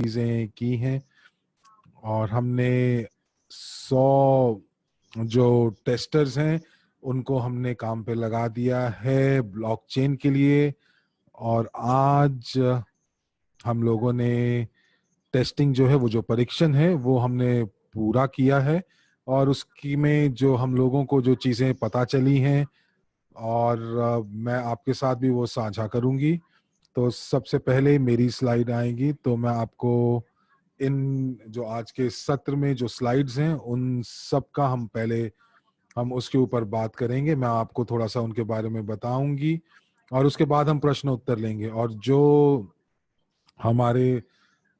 चीज़ें की हैं और हमने 100 जो टेस्टर्स हैं उनको हमने काम पे लगा दिया है ब्लॉकचेन के लिए। और आज हम लोगों ने टेस्टिंग जो है, वो जो परीक्षण है वो हमने पूरा किया है और उसकी में जो हम लोगों को जो चीज़ें पता चली हैं और मैं आपके साथ भी वो साझा करूंगी। तो सबसे पहले मेरी स्लाइड आएगी, तो मैं आपको इन जो आज के सत्र में जो स्लाइड्स हैं उन सब का हम उसके ऊपर बात करेंगे। मैं आपको थोड़ा सा उनके बारे में बताऊंगी और उसके बाद हम प्रश्न उत्तर लेंगे। और जो हमारे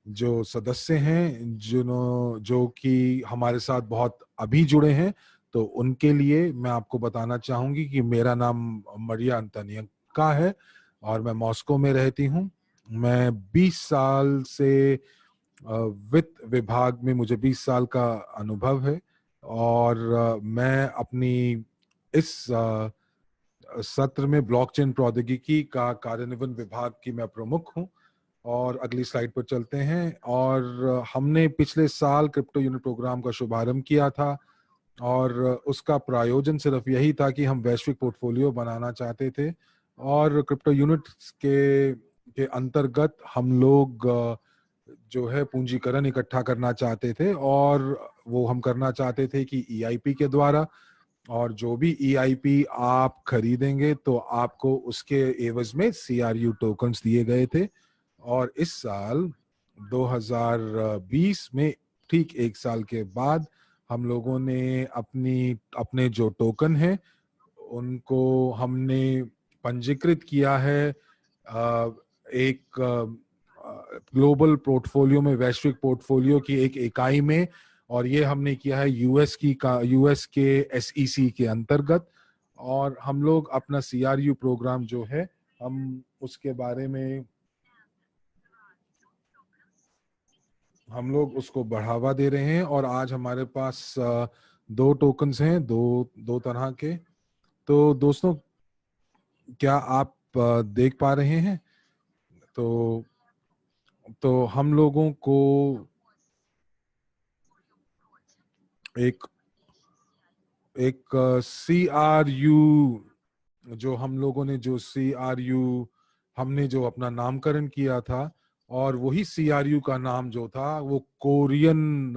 जो सदस्य हैं जो कि हमारे साथ बहुत अभी जुड़े हैं, तो उनके लिए मैं आपको बताना चाहूंगी कि मेरा नाम मरिया अंतोनियक्का है और मैं मॉस्को में रहती हूँ। मैं 20 साल से वित्त विभाग में, मुझे 20 साल का अनुभव है और मैं अपनी इस सत्र में ब्लॉकचेन प्रौद्योगिकी का कार्यान्वयन विभाग की मैं प्रमुख हूँ। और अगली स्लाइड पर चलते हैं। और हमने पिछले साल क्रिप्टो यूनिट प्रोग्राम का शुभारंभ किया था और उसका प्रायोजन सिर्फ यही था कि हम वैश्विक पोर्टफोलियो बनाना चाहते थे और क्रिप्टो यूनिट के अंतर्गत हम लोग जो है पूंजीकरण इकट्ठा करना चाहते थे और वो हम करना चाहते थे कि ईआईपी के द्वारा। और जो भी ईआईपी आप खरीदेंगे तो आपको उसके एवज में सीआरयू टोकन्स दिए गए थे। और इस साल 2020 में ठीक एक साल के बाद हम लोगों ने अपने जो टोकन हैं उनको हमने पंजीकृत किया है एक ग्लोबल पोर्टफोलियो में, वैश्विक पोर्टफोलियो की एक इकाई में। और ये हमने किया है यूएस के एसईसी के अंतर्गत। और हम लोग अपना सीआरयू प्रोग्राम जो है हम उसके बारे में हम लोग उसको बढ़ावा दे रहे हैं। और आज हमारे पास 2 टोकन्स हैं, दो तरह के। तो दोस्तों, क्या आप देख पा रहे हैं? तो हम लोगों को एक सीआरयू जो हम लोगों ने जो सीआरयू हमने जो अपना नामकरण किया था, और वही सीआरयू का नाम जो था वो कोरियन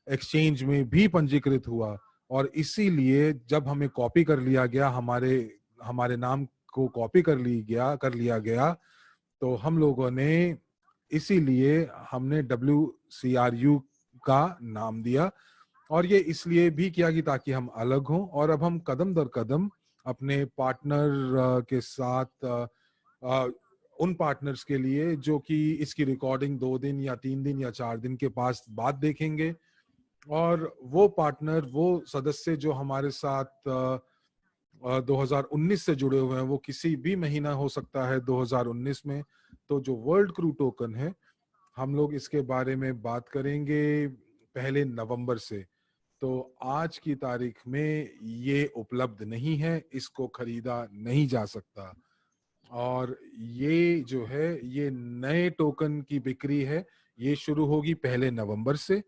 एक्सचेंज में भी पंजीकृत हुआ। और इसीलिए जब हमें कॉपी कर लिया गया, हमारे हमारे नाम को कॉपी कर लिया गया, तो हम लोगों ने इसीलिए हमने WCRU का नाम दिया। और ये इसलिए भी किया कि ताकि हम अलग हों। और अब हम कदम दर कदम अपने पार्टनर के साथ उन पार्टनर्स के लिए जो कि इसकी रिकॉर्डिंग 2 दिन या 3 दिन या 4 दिन के पास बाद देखेंगे। और वो पार्टनर, वो सदस्य जो हमारे साथ 2019 से जुड़े हुए हैं, वो किसी भी महीना हो सकता है 2019 में। तो जो वर्ल्ड क्रू टोकन है, हम लोग इसके बारे में बात करेंगे 1 नवंबर से। तो आज की तारीख में ये उपलब्ध नहीं है, इसको खरीदा नहीं जा सकता। और ये जो है, ये नए टोकन की बिक्री है, ये शुरू होगी 1 नवंबर से।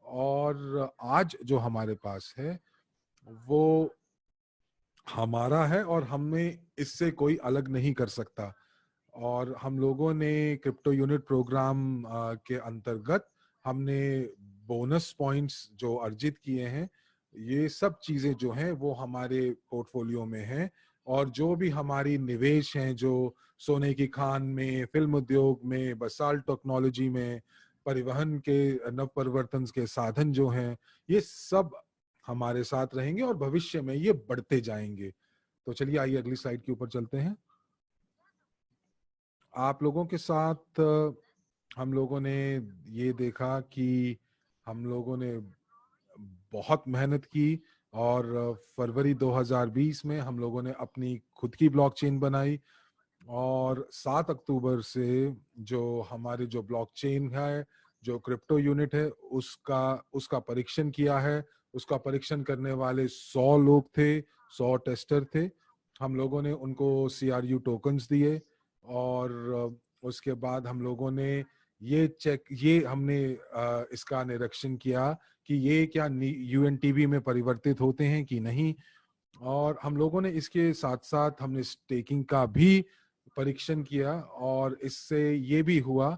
और आज जो हमारे पास है वो हमारा है और हमें इससे कोई अलग नहीं कर सकता। और हम लोगों ने क्रिप्टो यूनिट प्रोग्राम के अंतर्गत हमने बोनस पॉइंट्स जो अर्जित किए हैं, ये सब चीजें जो हैं वो हमारे पोर्टफोलियो में हैं। और जो भी हमारी निवेश हैं, जो सोने की खान में, फिल्म उद्योग में, बसाल्ट टेक्नोलॉजी में, परिवहन के नवप्रवर्तन के साधन जो हैं, ये सब हमारे साथ रहेंगे और भविष्य में ये बढ़ते जाएंगे। तो चलिए, आइए अगली स्लाइड के ऊपर चलते हैं। आप लोगों के साथ हम लोगों ने ये देखा कि हम लोगों ने बहुत मेहनत की और फरवरी 2020 में हम लोगों ने अपनी खुद की ब्लॉकचेन बनाई। और 7 अक्टूबर से जो हमारे जो ब्लॉकचेन है, जो क्रिप्टो यूनिट है, उसका परीक्षण किया है। उसका परीक्षण करने वाले 100 लोग थे, 100 टेस्टर थे। हम लोगों ने उनको सीआरयू टोकन्स दिए और उसके बाद हम लोगों ने ये हमने इसका निरीक्षण किया कि ये क्या यूएनटीबी में परिवर्तित होते हैं कि नहीं। और हम लोगों ने इसके साथ साथ हमने स्टेकिंग का भी परीक्षण किया, और इससे ये भी हुआ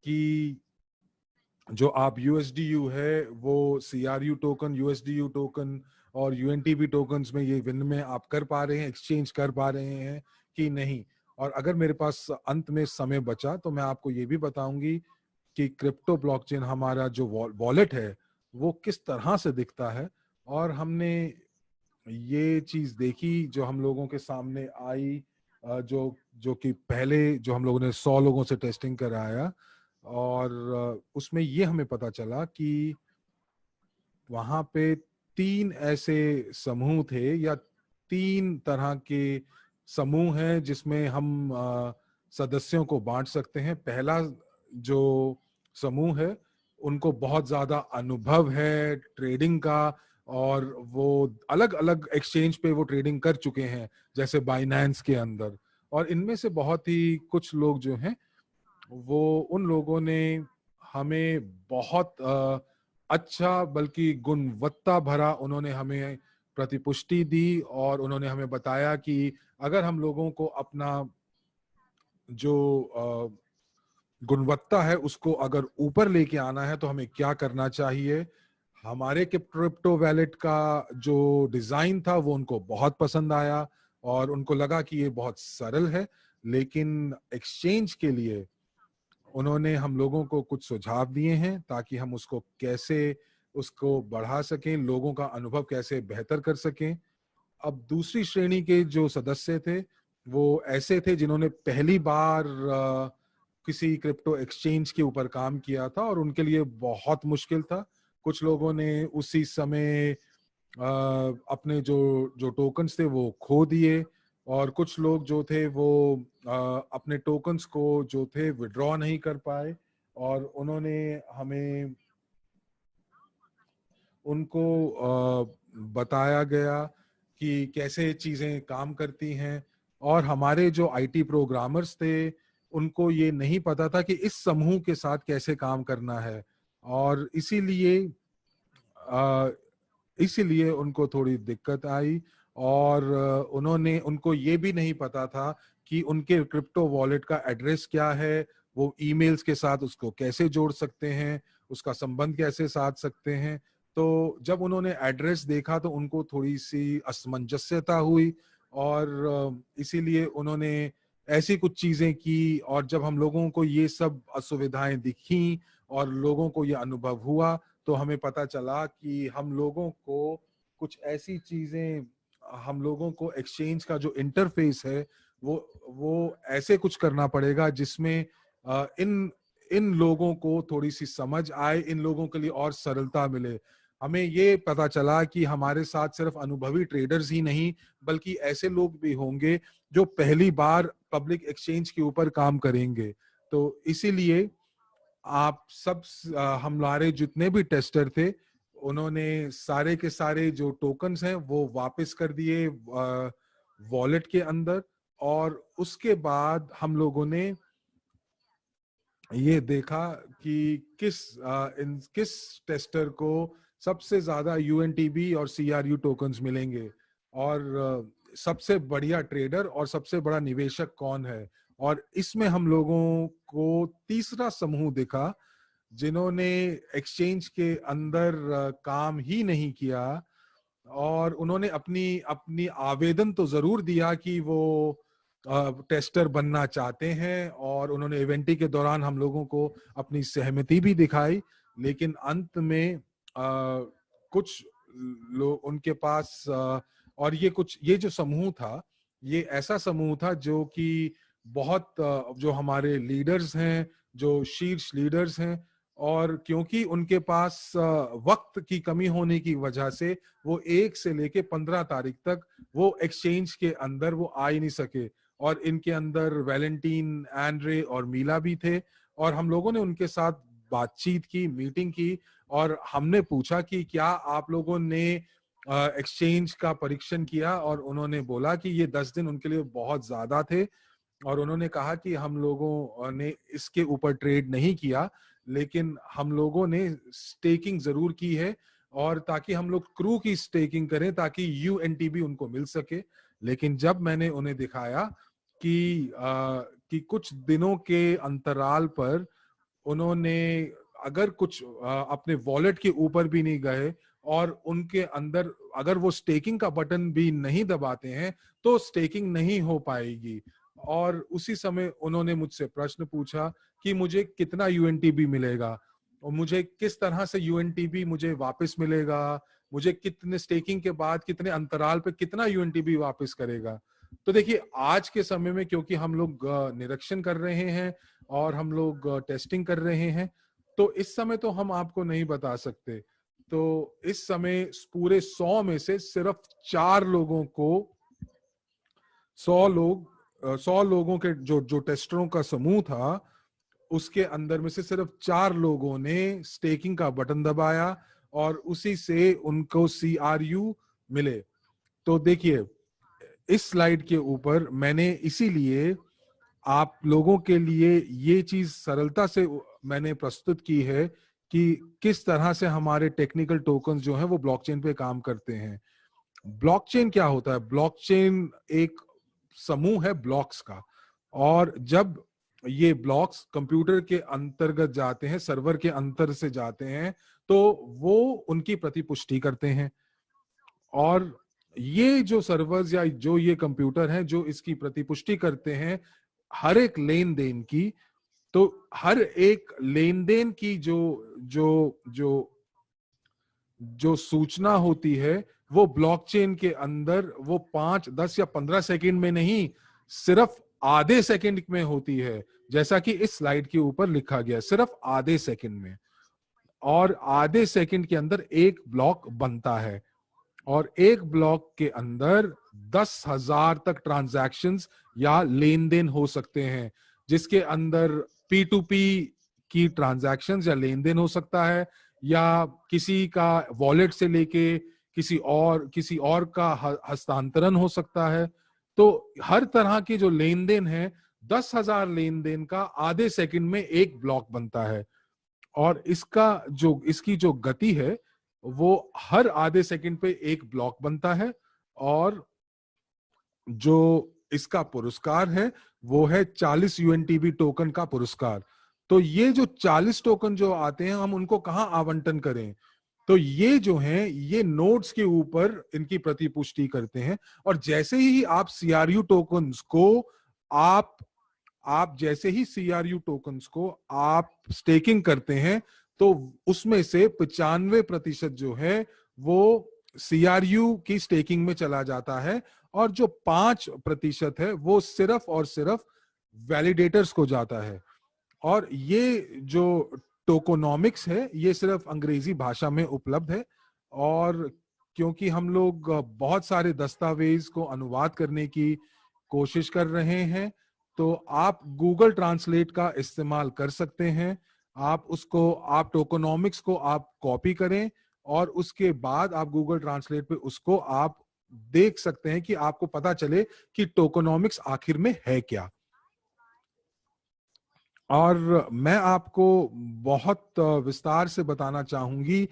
कि जो आप यूएसडीयू है वो सीआरयू टोकन, यूएसडीयू टोकन और यूएनटीबी टोकन्स में ये विनिमय आप कर पा रहे हैं, एक्सचेंज कर पा रहे हैं कि नहीं। और अगर मेरे पास अंत में समय बचा तो मैं आपको ये भी बताऊंगी कि क्रिप्टो ब्लॉकचेन हमारा जो वॉलेट है वो किस तरह से दिखता है। और हमने ये चीज देखी जो हम लोगों के सामने आई, जो जो कि पहले जो हम लोगों ने 100 लोगों से टेस्टिंग कराया, और उसमें ये हमें पता चला कि वहां पे 3 ऐसे समूह थे, या 3 तरह के समूह हैं जिसमें हम सदस्यों को बांट सकते हैं। पहला जो समूह है उनको बहुत ज्यादा अनुभव है ट्रेडिंग का, और वो अलग अलग एक्सचेंज पे वो ट्रेडिंग कर चुके हैं, जैसे बाइनेंस के अंदर। और इनमें से बहुत ही कुछ लोग जो हैं वो उन लोगों ने हमें बहुत अच्छा, बल्कि गुणवत्ता भरा उन्होंने हमें प्रतिपुष्टि दी, और उन्होंने हमें बताया कि अगर हम लोगों को अपना जो गुणवत्ता है उसको अगर ऊपर लेके आना है तो हमें क्या करना चाहिए। हमारे क्रिप्टो वैलेट का जो डिजाइन था वो उनको बहुत पसंद आया, और उनको लगा कि ये बहुत सरल है। लेकिन एक्सचेंज के लिए उन्होंने हम लोगों को कुछ सुझाव दिए हैं ताकि हम उसको कैसे उसको बढ़ा सकें, लोगों का अनुभव कैसे बेहतर कर सकें। अब दूसरी श्रेणी के जो सदस्य थे वो ऐसे थे जिन्होंने पहली बार किसी क्रिप्टो एक्सचेंज के ऊपर काम किया था, और उनके लिए बहुत मुश्किल था। कुछ लोगों ने उसी समय अपने जो जो टोकन्स थे वो खो दिए, और कुछ लोग जो थे वो अपने टोकन्स को जो थे विड्रॉ नहीं कर पाए। और उन्होंने हमें उनको बताया गया कि कैसे चीजें काम करती हैं। और हमारे जो आईटी प्रोग्रामर्स थे उनको ये नहीं पता था कि इस समूह के साथ कैसे काम करना है, और अ, इसीलिए उनको थोड़ी दिक्कत आई। और उनको ये भी नहीं पता था कि उनके क्रिप्टो वॉलेट का एड्रेस क्या है, वो ईमेल्स के साथ उसको कैसे जोड़ सकते हैं, उसका संबंध कैसे साध सकते हैं। तो जब उन्होंने एड्रेस देखा तो उनको थोड़ी सी असमंजस्यता हुई, और इसीलिए उन्होंने ऐसी कुछ चीजें की। और जब हम लोगों को ये सब असुविधाएं दिखी और लोगों को ये अनुभव हुआ तो हमें पता चला कि हम लोगों को कुछ ऐसी चीजें, हम लोगों को एक्सचेंज का जो इंटरफेस है वो ऐसे कुछ करना पड़ेगा जिसमें इन इन लोगों को थोड़ी सी समझ आए, इन लोगों के लिए और सरलता मिले। हमें ये पता चला कि हमारे साथ सिर्फ अनुभवी ट्रेडर्स ही नहीं बल्कि ऐसे लोग भी होंगे जो पहली बार पब्लिक एक्सचेंज के ऊपर काम करेंगे। तो इसीलिए आप सब हमारे जितने भी टेस्टर थे उन्होंने सारे के सारे जो टोकन्स हैं वो वापस कर दिए वॉलेट के अंदर। और उसके बाद हम लोगों ने ये देखा कि किस टेस्टर को सबसे ज्यादा यूएनटीबी और सीआरयू टोकन्स मिलेंगे, और सबसे बढ़िया ट्रेडर और सबसे बड़ा निवेशक कौन है। और इसमें हम लोगों को तीसरा समूह दिखा जिन्होंने एक्सचेंज के अंदर काम ही नहीं किया, और उन्होंने अपनी अपनी आवेदन तो जरूर दिया कि वो टेस्टर बनना चाहते हैं, और उन्होंने इवेंटी के दौरान हम लोगों को अपनी सहमति भी दिखाई। लेकिन अंत में कुछ लोग उनके पास और ये जो समूह था ये ऐसा समूह था जो कि बहुत जो हमारे लीडर्स हैं, जो शीर्ष लीडर्स हैं, और क्योंकि उनके पास वक्त की कमी होने की वजह से वो 1 से लेके 15 तारीख तक वो एक्सचेंज के अंदर वो आ ही नहीं सके। और इनके अंदर वैलेंटीन, एंड्रे और मीला भी थे। और हम लोगों ने उनके साथ बातचीत की, मीटिंग की, और हमने पूछा कि क्या आप लोगों ने एक्सचेंज का परीक्षण किया, और उन्होंने बोला कि ये 10 दिन उनके लिए बहुत ज्यादा थे, और उन्होंने कहा कि हम लोगों ने इसके ऊपर ट्रेड नहीं किया, लेकिन हम लोगों ने स्टेकिंग जरूर की है, और ताकि हम लोग क्रू की स्टेकिंग करें ताकि यूएनटीबी उनको मिल सके। लेकिन जब मैंने उन्हें दिखाया कि कुछ दिनों के अंतराल पर उन्होंने अगर कुछ अपने वॉलेट के ऊपर भी नहीं गए और उनके अंदर अगर वो स्टेकिंग का बटन भी नहीं दबाते हैं तो स्टेकिंग नहीं हो पाएगी। और उसी समय उन्होंने मुझसे प्रश्न पूछा कि मुझे कितना यूएनटीबी मिलेगा और मुझे किस तरह से यूएनटीबी मुझे वापस मिलेगा, मुझे कितने स्टेकिंग के बाद कितने अंतराल पे कितना यूएनटीबी वापस करेगा। तो देखिए, आज के समय में क्योंकि हम लोग निरीक्षण कर रहे हैं और हम लोग टेस्टिंग कर रहे हैं, तो इस समय तो हम आपको नहीं बता सकते। तो इस समय पूरे 100 में से सिर्फ 4 लोगों को, 100 लोगों के जो जो टेस्टरों का समूह था, उसके अंदर में से सिर्फ 4 लोगों ने स्टेकिंग का बटन दबाया और उसी से उनको CRU मिले। तो देखिए, इस स्लाइड के ऊपर मैंने इसीलिए आप लोगों के लिए ये चीज सरलता से मैंने प्रस्तुत की है कि किस तरह से हमारे टेक्निकल टोकन्स जो हैं वो ब्लॉकचेन पे काम करते हैं। ब्लॉकचेन क्या होता है? ब्लॉकचेन एक समूह है ब्लॉक्स का, और जब ये ब्लॉक्स कंप्यूटर के अंतर्गत जाते हैं, सर्वर के अंतर से जाते हैं, तो वो उनकी प्रतिपुष्टि करते हैं। और ये जो सर्वर्स या जो ये कंप्यूटर हैं जो इसकी प्रतिपुष्टि करते हैं हर एक लेन देन की, तो हर एक लेन देन की जो जो जो जो सूचना होती है वो ब्लॉकचेन के अंदर वो 5, 10 या 15 सेकंड में नहीं, सिर्फ आधे सेकंड में होती है, जैसा कि इस स्लाइड के ऊपर लिखा गया, सिर्फ आधे सेकंड में। और आधे सेकंड के अंदर एक ब्लॉक बनता है, और एक ब्लॉक के अंदर 10,000 तक ट्रांजैक्शंस या लेन देन हो सकते हैं, जिसके अंदर P2P की ट्रांजैक्शंस या लेन देन हो सकता है, या किसी का वॉलेट से लेके किसी और का हस्तांतरण हो सकता है। तो हर तरह की जो लेन देन है, 10,000 लेन देन का आधे सेकंड में एक ब्लॉक बनता है। और इसकी जो गति है वो हर आधे सेकंड पे एक ब्लॉक बनता है। और जो इसका पुरस्कार है वो है 40 यूएनटीबी टोकन का पुरस्कार। तो ये जो 40 टोकन जो आते हैं, हम उनको कहां आवंटन करें? तो ये जो हैं ये नोड्स के ऊपर इनकी प्रतिपुष्टि करते हैं। और जैसे ही आप सीआरयू टोकन्स को आप जैसे ही सीआरयू टोकन्स को आप स्टेकिंग करते हैं, तो उसमें से 95% जो है वो सीआरयू की स्टेकिंग में चला जाता है, और जो 5% है वो सिर्फ और सिर्फ वैलिडेटर्स को जाता है। और ये जो टोकोनॉमिक्स है ये सिर्फ अंग्रेजी भाषा में उपलब्ध है, और क्योंकि हम लोग बहुत सारे दस्तावेज को अनुवाद करने की कोशिश कर रहे हैं, तो आप गूगल ट्रांसलेट का इस्तेमाल कर सकते हैं। आप टोकोनॉमिक्स को आप कॉपी करें, और उसके बाद आप गूगल ट्रांसलेट पे उसको आप देख सकते हैं कि आपको पता चले कि टोकोनॉमिक्स आखिर में है क्या। और मैं आपको बहुत विस्तार से बताना चाहूंगी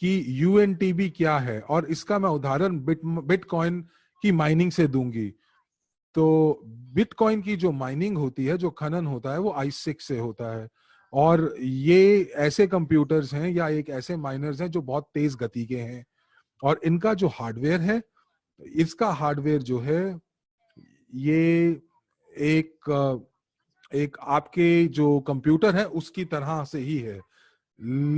कि यूएनटीबी क्या है, और इसका मैं उदाहरण बिटकॉइन की माइनिंग से दूंगी। तो बिटकॉइन की जो माइनिंग होती है, जो खनन होता है, वो i6 से होता है। और ये ऐसे कंप्यूटर्स हैं या एक ऐसे माइनर्स हैं जो बहुत तेज गति के हैं। और इनका जो हार्डवेयर है, इसका हार्डवेयर जो है ये एक एक आपके जो कंप्यूटर है उसकी तरह से ही है,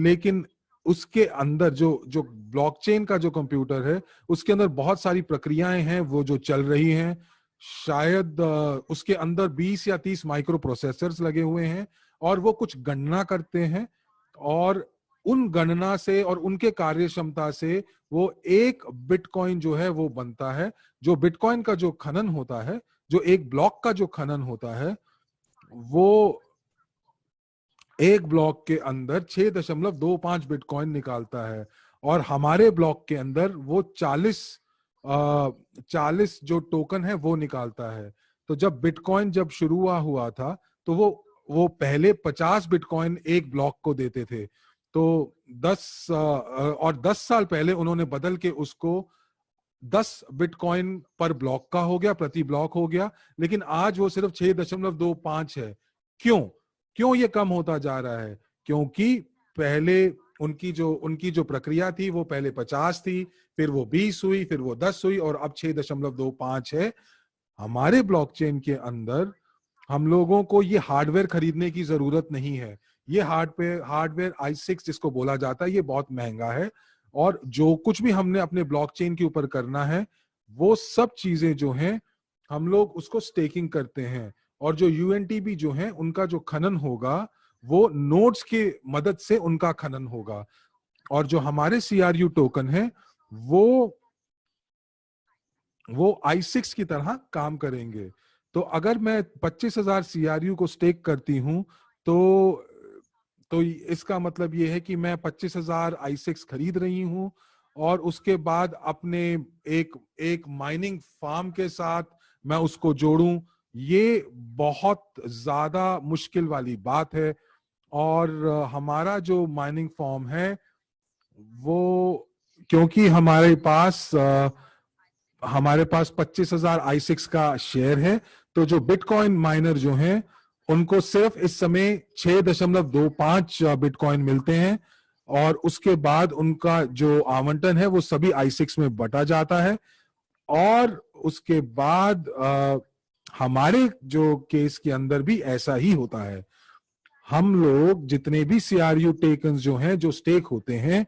लेकिन उसके अंदर जो जो ब्लॉकचेन का जो कंप्यूटर है उसके अंदर बहुत सारी प्रक्रियाएं हैं वो जो चल रही हैं। शायद उसके अंदर 20 या 30 माइक्रो प्रोसेसर्स लगे हुए हैं, और वो कुछ गणना करते हैं, और उन गणना से और उनके कार्य क्षमता से वो एक बिटकॉइन जो है वो बनता है। जो बिटकॉइन का जो खनन होता है, जो एक ब्लॉक का जो खनन होता है, वो एक ब्लॉक के अंदर 6.25 बिटकॉइन निकालता है। और हमारे ब्लॉक के अंदर वो 40 जो टोकन है वो निकालता है। तो जब बिटकॉइन जब शुरू हुआ था तो वो पहले 50 बिटकॉइन एक ब्लॉक को देते थे। तो 10 साल पहले उन्होंने बदल के उसको 10 बिटकॉइन पर ब्लॉक का हो गया, प्रति ब्लॉक हो गया। लेकिन आज वो सिर्फ 6.25 है। क्यों क्यों ये कम होता जा रहा है? क्योंकि पहले उनकी जो प्रक्रिया थी वो पहले 50 थी, फिर वो 20 हुई, फिर वो 10 हुई और अब 6.25 है। हमारे ब्लॉकचेन के अंदर हम लोगों को ये हार्डवेयर खरीदने की जरूरत नहीं है। ये हार्डवेयर i6 जिसको बोला जाता है, ये बहुत महंगा है। और जो कुछ भी हमने अपने ब्लॉकचेन के ऊपर करना है, वो सब चीजें जो हैं हम लोग उसको स्टेकिंग करते हैं। और जो यूएनटीबी जो है उनका जो खनन होगा वो नोड्स की मदद से उनका खनन होगा। और जो हमारे सीआरयू टोकन है वो i6 की तरह काम करेंगे। तो अगर मैं 25,000 सीआरयू को स्टेक करती हूं तो इसका मतलब ये है कि मैं 25,000 i6 खरीद रही हूं और उसके बाद अपने एक माइनिंग फार्म के साथ मैं उसको जोड़ूं। ये बहुत ज्यादा मुश्किल वाली बात है। और हमारा जो माइनिंग फॉर्म है वो, क्योंकि हमारे पास 25,000 i6 का शेयर है, तो जो बिटकॉइन माइनर जो हैं उनको सिर्फ इस समय 6.25 बिटकॉइन मिलते हैं। और उसके बाद उनका जो आवंटन है वो सभी i6 में बटा जाता है। और उसके बाद हमारे जो केस के अंदर भी ऐसा ही होता है। हम लोग जितने भी सीआरयू टेकन्स जो हैं जो स्टेक होते हैं,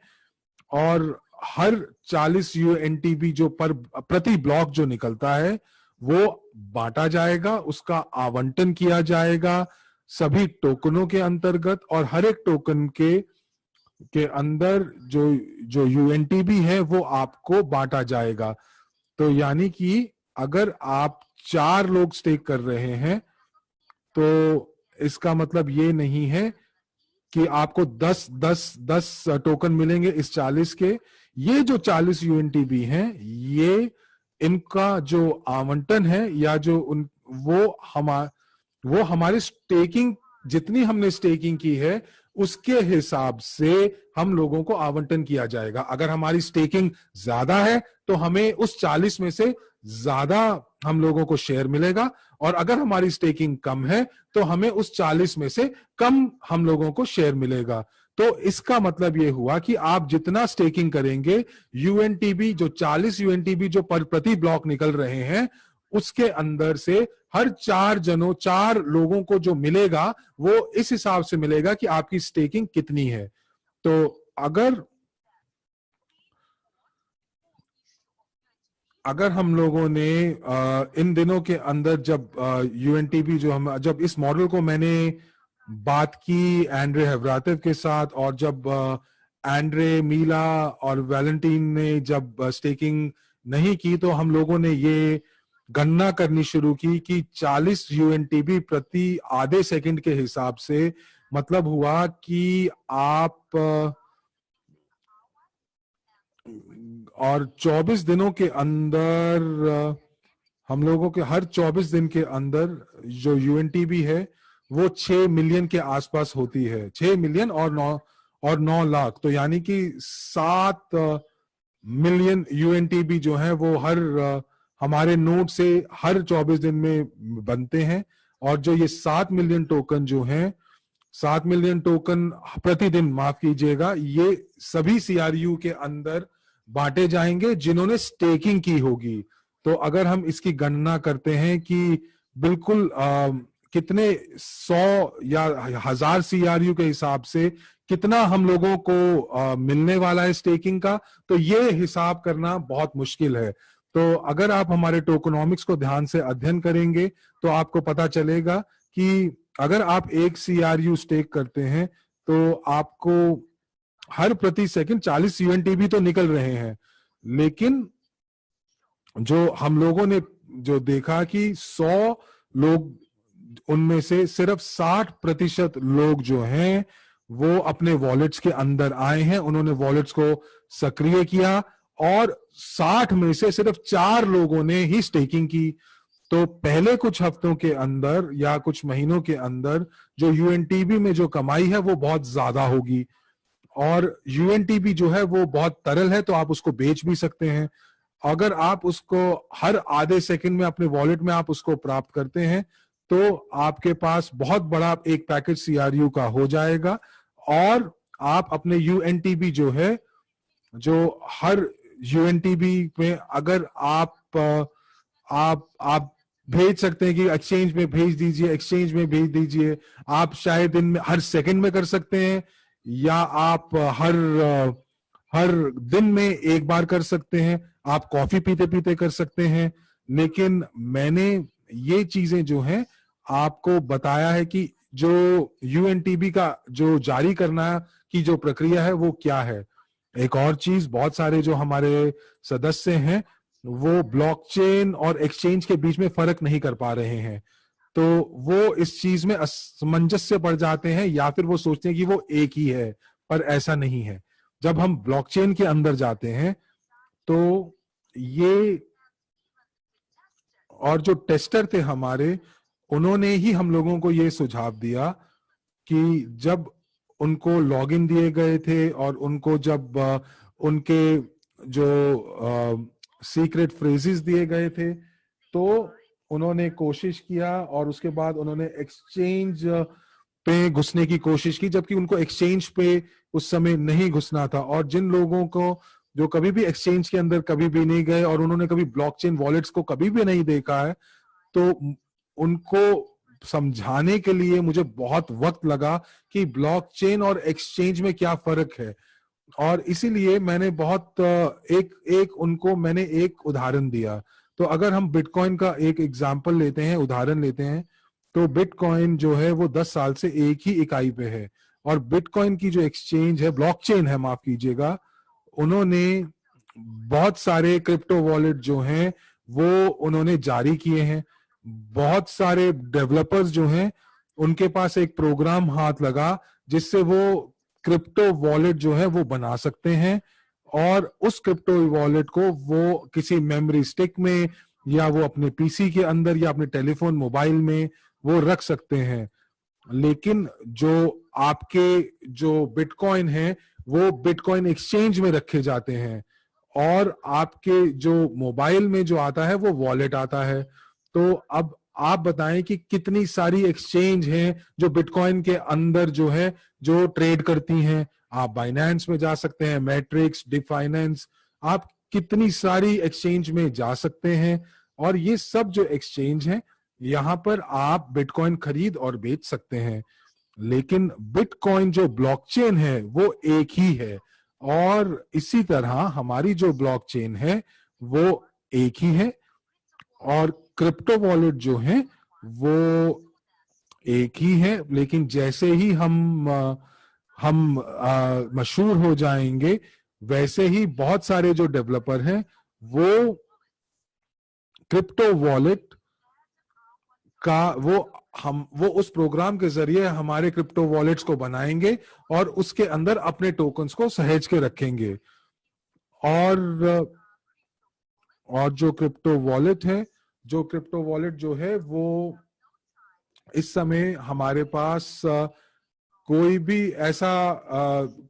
और हर 40 यूएनटीबी जो प्रति ब्लॉक जो निकलता है वो बांटा जाएगा, उसका आवंटन किया जाएगा सभी टोकनों के अंतर्गत। और हर एक टोकन के अंदर जो जो यूएनटीबी है वो आपको बांटा जाएगा। तो यानी कि अगर आप 4 लोग स्टेक कर रहे हैं तो इसका मतलब ये नहीं है कि आपको 10 टोकन मिलेंगे इस 40 के। ये जो 40 यूएनटीबी हैं, ये इनका जो आवंटन है या जो वो हमारी स्टेकिंग, जितनी हमने स्टेकिंग की है उसके हिसाब से हम लोगों को आवंटन किया जाएगा। अगर हमारी स्टेकिंग ज्यादा है तो हमें उस 40 में से ज्यादा हम लोगों को शेयर मिलेगा, और अगर हमारी स्टेकिंग कम है तो हमें उस 40 में से कम हम लोगों को शेयर मिलेगा। तो इसका मतलब यह हुआ कि आप जितना स्टेकिंग करेंगे, यूएनटीबी जो 40 यूएनटीबी जो प्रति ब्लॉक निकल रहे हैं उसके अंदर से हर 4 लोगों को जो मिलेगा वो इस हिसाब से मिलेगा कि आपकी स्टेकिंग कितनी है। तो अगर हम लोगों ने इन दिनों के अंदर जब यूएनटीबी जब इस मॉडल को मैंने बात की एंड्रे हेवरातिव के साथ, और जब एंड्रे, मीला और वैलेंटीन ने जब स्टेकिंग नहीं की, तो हम लोगों ने ये गणना करनी शुरू की कि 40 यूएनटीबी प्रति आधे सेकंड के हिसाब से मतलब हुआ कि आप और 24 दिनों के अंदर हम लोगों के हर 24 दिन के अंदर जो यूएनटीबी है वो 6 मिलियन के आसपास होती है। 6 मिलियन और 9 लाख, तो यानी कि 7 मिलियन यूएनटीबी जो है वो हमारे नोड से हर 24 दिन में बनते हैं। और जो ये 7 मिलियन टोकन जो हैं, 7 मिलियन टोकन प्रतिदिन, माफ कीजिएगा, ये सभी सीआरयू के अंदर बांटे जाएंगे जिन्होंने स्टेकिंग की होगी। तो अगर हम इसकी गणना करते हैं कि बिल्कुल कितने 100 या 1000 सीआरयू के हिसाब से कितना हम लोगों को मिलने वाला है स्टेकिंग का, तो ये हिसाब करना बहुत मुश्किल है। तो अगर आप हमारे टोकनॉमिक्स को ध्यान से अध्ययन करेंगे तो आपको पता चलेगा कि अगर आप एक सीआरयू स्टेक करते हैं तो आपको हर प्रति सेकंड 40 यूएनटीबी तो निकल रहे हैं। लेकिन जो हम लोगों ने जो देखा कि 100 लोग, उनमें से सिर्फ 60% लोग जो हैं वो अपने वॉलेट्स के अंदर आए हैं, उन्होंने वॉलेट्स को सक्रिय किया, और 60 में से सिर्फ 4 लोगों ने ही स्टेकिंग की। तो पहले कुछ हफ्तों के अंदर या कुछ महीनों के अंदर जो यूएनटीबी में जो कमाई है वो बहुत ज्यादा होगी, और यूएनटीबी जो है वो बहुत तरल है, तो आप उसको बेच भी सकते हैं। अगर आप उसको हर आधे सेकंड में अपने वॉलेट में आप उसको प्राप्त करते हैं, तो आपके पास बहुत बड़ा एक पैकेज सीआरयू का हो जाएगा, और आप अपने यूएनटीबी जो है, जो हर यूएनटीबी में अगर आप भेज सकते हैं कि एक्सचेंज में भेज दीजिए, एक्सचेंज में भेज दीजिए। आप शायद दिन में हर सेकंड में कर सकते हैं, या आप हर दिन में एक बार कर सकते हैं, आप कॉफी पीते पीते कर सकते हैं। लेकिन मैंने ये चीजें जो हैं आपको बताया है कि जो यूएनटीबी का जो जारी करना की जो प्रक्रिया है वो क्या है। एक और चीज, बहुत सारे जो हमारे सदस्य हैं वो ब्लॉकचेन और एक्सचेंज के बीच में फर्क नहीं कर पा रहे हैं, तो वो इस चीज में असमंजस पड़ जाते हैं, या फिर वो सोचते हैं कि वो एक ही है, पर ऐसा नहीं है। जब हम ब्लॉकचेन के अंदर जाते हैं तो ये, और जो टेस्टर थे हमारे, उन्होंने ही हम लोगों को ये सुझाव दिया कि जब उनको लॉगिन दिए गए थे और उनको जब उनके जो सीक्रेट फ्रेजेस दिए गए थे, तो उन्होंने कोशिश किया और उसके बाद उन्होंने एक्सचेंज पे घुसने की कोशिश की, जबकि उनको एक्सचेंज पे उस समय नहीं घुसना था। और जिन लोगों को जो कभी भी एक्सचेंज के अंदर कभी भी नहीं गए और उन्होंने कभी ब्लॉकचेन वॉलेट्स को कभी भी नहीं देखा है, तो उनको समझाने के लिए मुझे बहुत वक्त लगा कि ब्लॉकचेन और एक्सचेंज में क्या फर्क है। और इसीलिए मैंने बहुत उनको मैंने एक उदाहरण दिया। तो अगर हम बिटकॉइन का एक एग्जांपल लेते हैं, उदाहरण लेते हैं, तो बिटकॉइन जो है वो 10 साल से एक ही इकाई पे है, और बिटकॉइन की जो एक्सचेंज है, ब्लॉकचेन है माफ कीजिएगा, उन्होंने बहुत सारे क्रिप्टो वॉलेट जो हैं वो उन्होंने जारी किए हैं। बहुत सारे डेवलपर्स जो हैं उनके पास एक प्रोग्राम हाथ लगा जिससे वो क्रिप्टो वॉलेट जो है वो बना सकते हैं, और उस क्रिप्टो वॉलेट को वो किसी मेमोरी स्टिक में, या वो अपने पीसी के अंदर, या अपने टेलीफोन मोबाइल में वो रख सकते हैं। लेकिन जो आपके जो बिटकॉइन है वो बिटकॉइन एक्सचेंज में रखे जाते हैं, और आपके जो मोबाइल में जो आता है वो वॉलेट आता है। तो अब आप बताएं कि कितनी सारी एक्सचेंज हैं जो बिटकॉइन के अंदर जो है जो ट्रेड करती हैं। आप बाइनेंस में जा सकते हैं, मैट्रिक्स, डिफाइनेंस, आप कितनी सारी एक्सचेंज में जा सकते हैं, और ये सब जो एक्सचेंज हैं यहां पर आप बिटकॉइन खरीद और बेच सकते हैं। लेकिन बिटकॉइन जो ब्लॉकचेन है वो एक ही है, और इसी तरह हमारी जो ब्लॉकचेन है वो एक ही है, और क्रिप्टो वॉलेट जो है वो एक ही है। लेकिन जैसे ही हम मशहूर हो जाएंगे, वैसे ही बहुत सारे जो डेवलपर हैं वो क्रिप्टो वॉलेट का वो उस प्रोग्राम के जरिए हमारे क्रिप्टो वॉलेट्स को बनाएंगे और उसके अंदर अपने टोकन्स को सहेज के रखेंगे। और जो क्रिप्टो वॉलेट जो है वो इस समय हमारे पास कोई भी ऐसा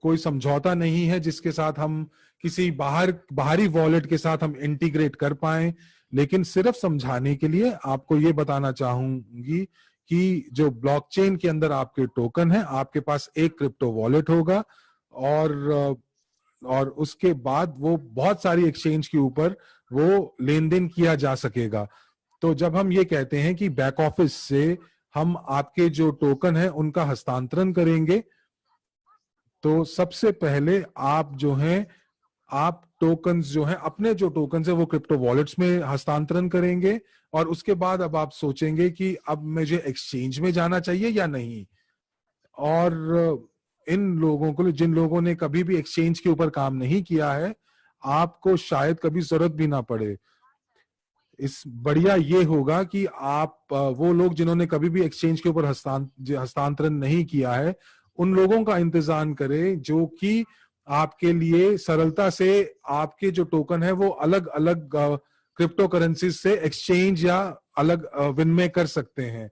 कोई समझौता नहीं है जिसके साथ हम किसी बाहरी वॉलेट के साथ हम इंटीग्रेट कर पाए। लेकिन सिर्फ समझाने के लिए आपको ये बताना चाहूंगी कि जो ब्लॉकचेन के अंदर आपके टोकन है, आपके पास एक क्रिप्टो वॉलेट होगा, और उसके बाद वो बहुत सारी एक्सचेंज के ऊपर वो लेन देन किया जा सकेगा। तो जब हम ये कहते हैं कि बैक ऑफिस से हम आपके जो टोकन है उनका हस्तांतरण करेंगे, तो सबसे पहले आप जो हैं आप टोकन्स जो हैं अपने जो टोकन्स है वो क्रिप्टो वॉलेट्स में हस्तांतरण करेंगे, और उसके बाद अब आप सोचेंगे कि अब मुझे एक्सचेंज में जाना चाहिए या नहीं। और इन लोगों को, जिन लोगों ने कभी भी एक्सचेंज के ऊपर काम नहीं किया है, आपको शायद कभी जरूरत भी ना पड़े। इस बढ़िया ये होगा कि आप वो लोग जिन्होंने कभी भी एक्सचेंज के ऊपर हस्तांतरण नहीं किया है, उन लोगों का इंतजार करें जो कि आपके लिए सरलता से आपके जो टोकन है वो अलग अलग क्रिप्टो करेंसी से एक्सचेंज या अलग विनिमय कर सकते हैं।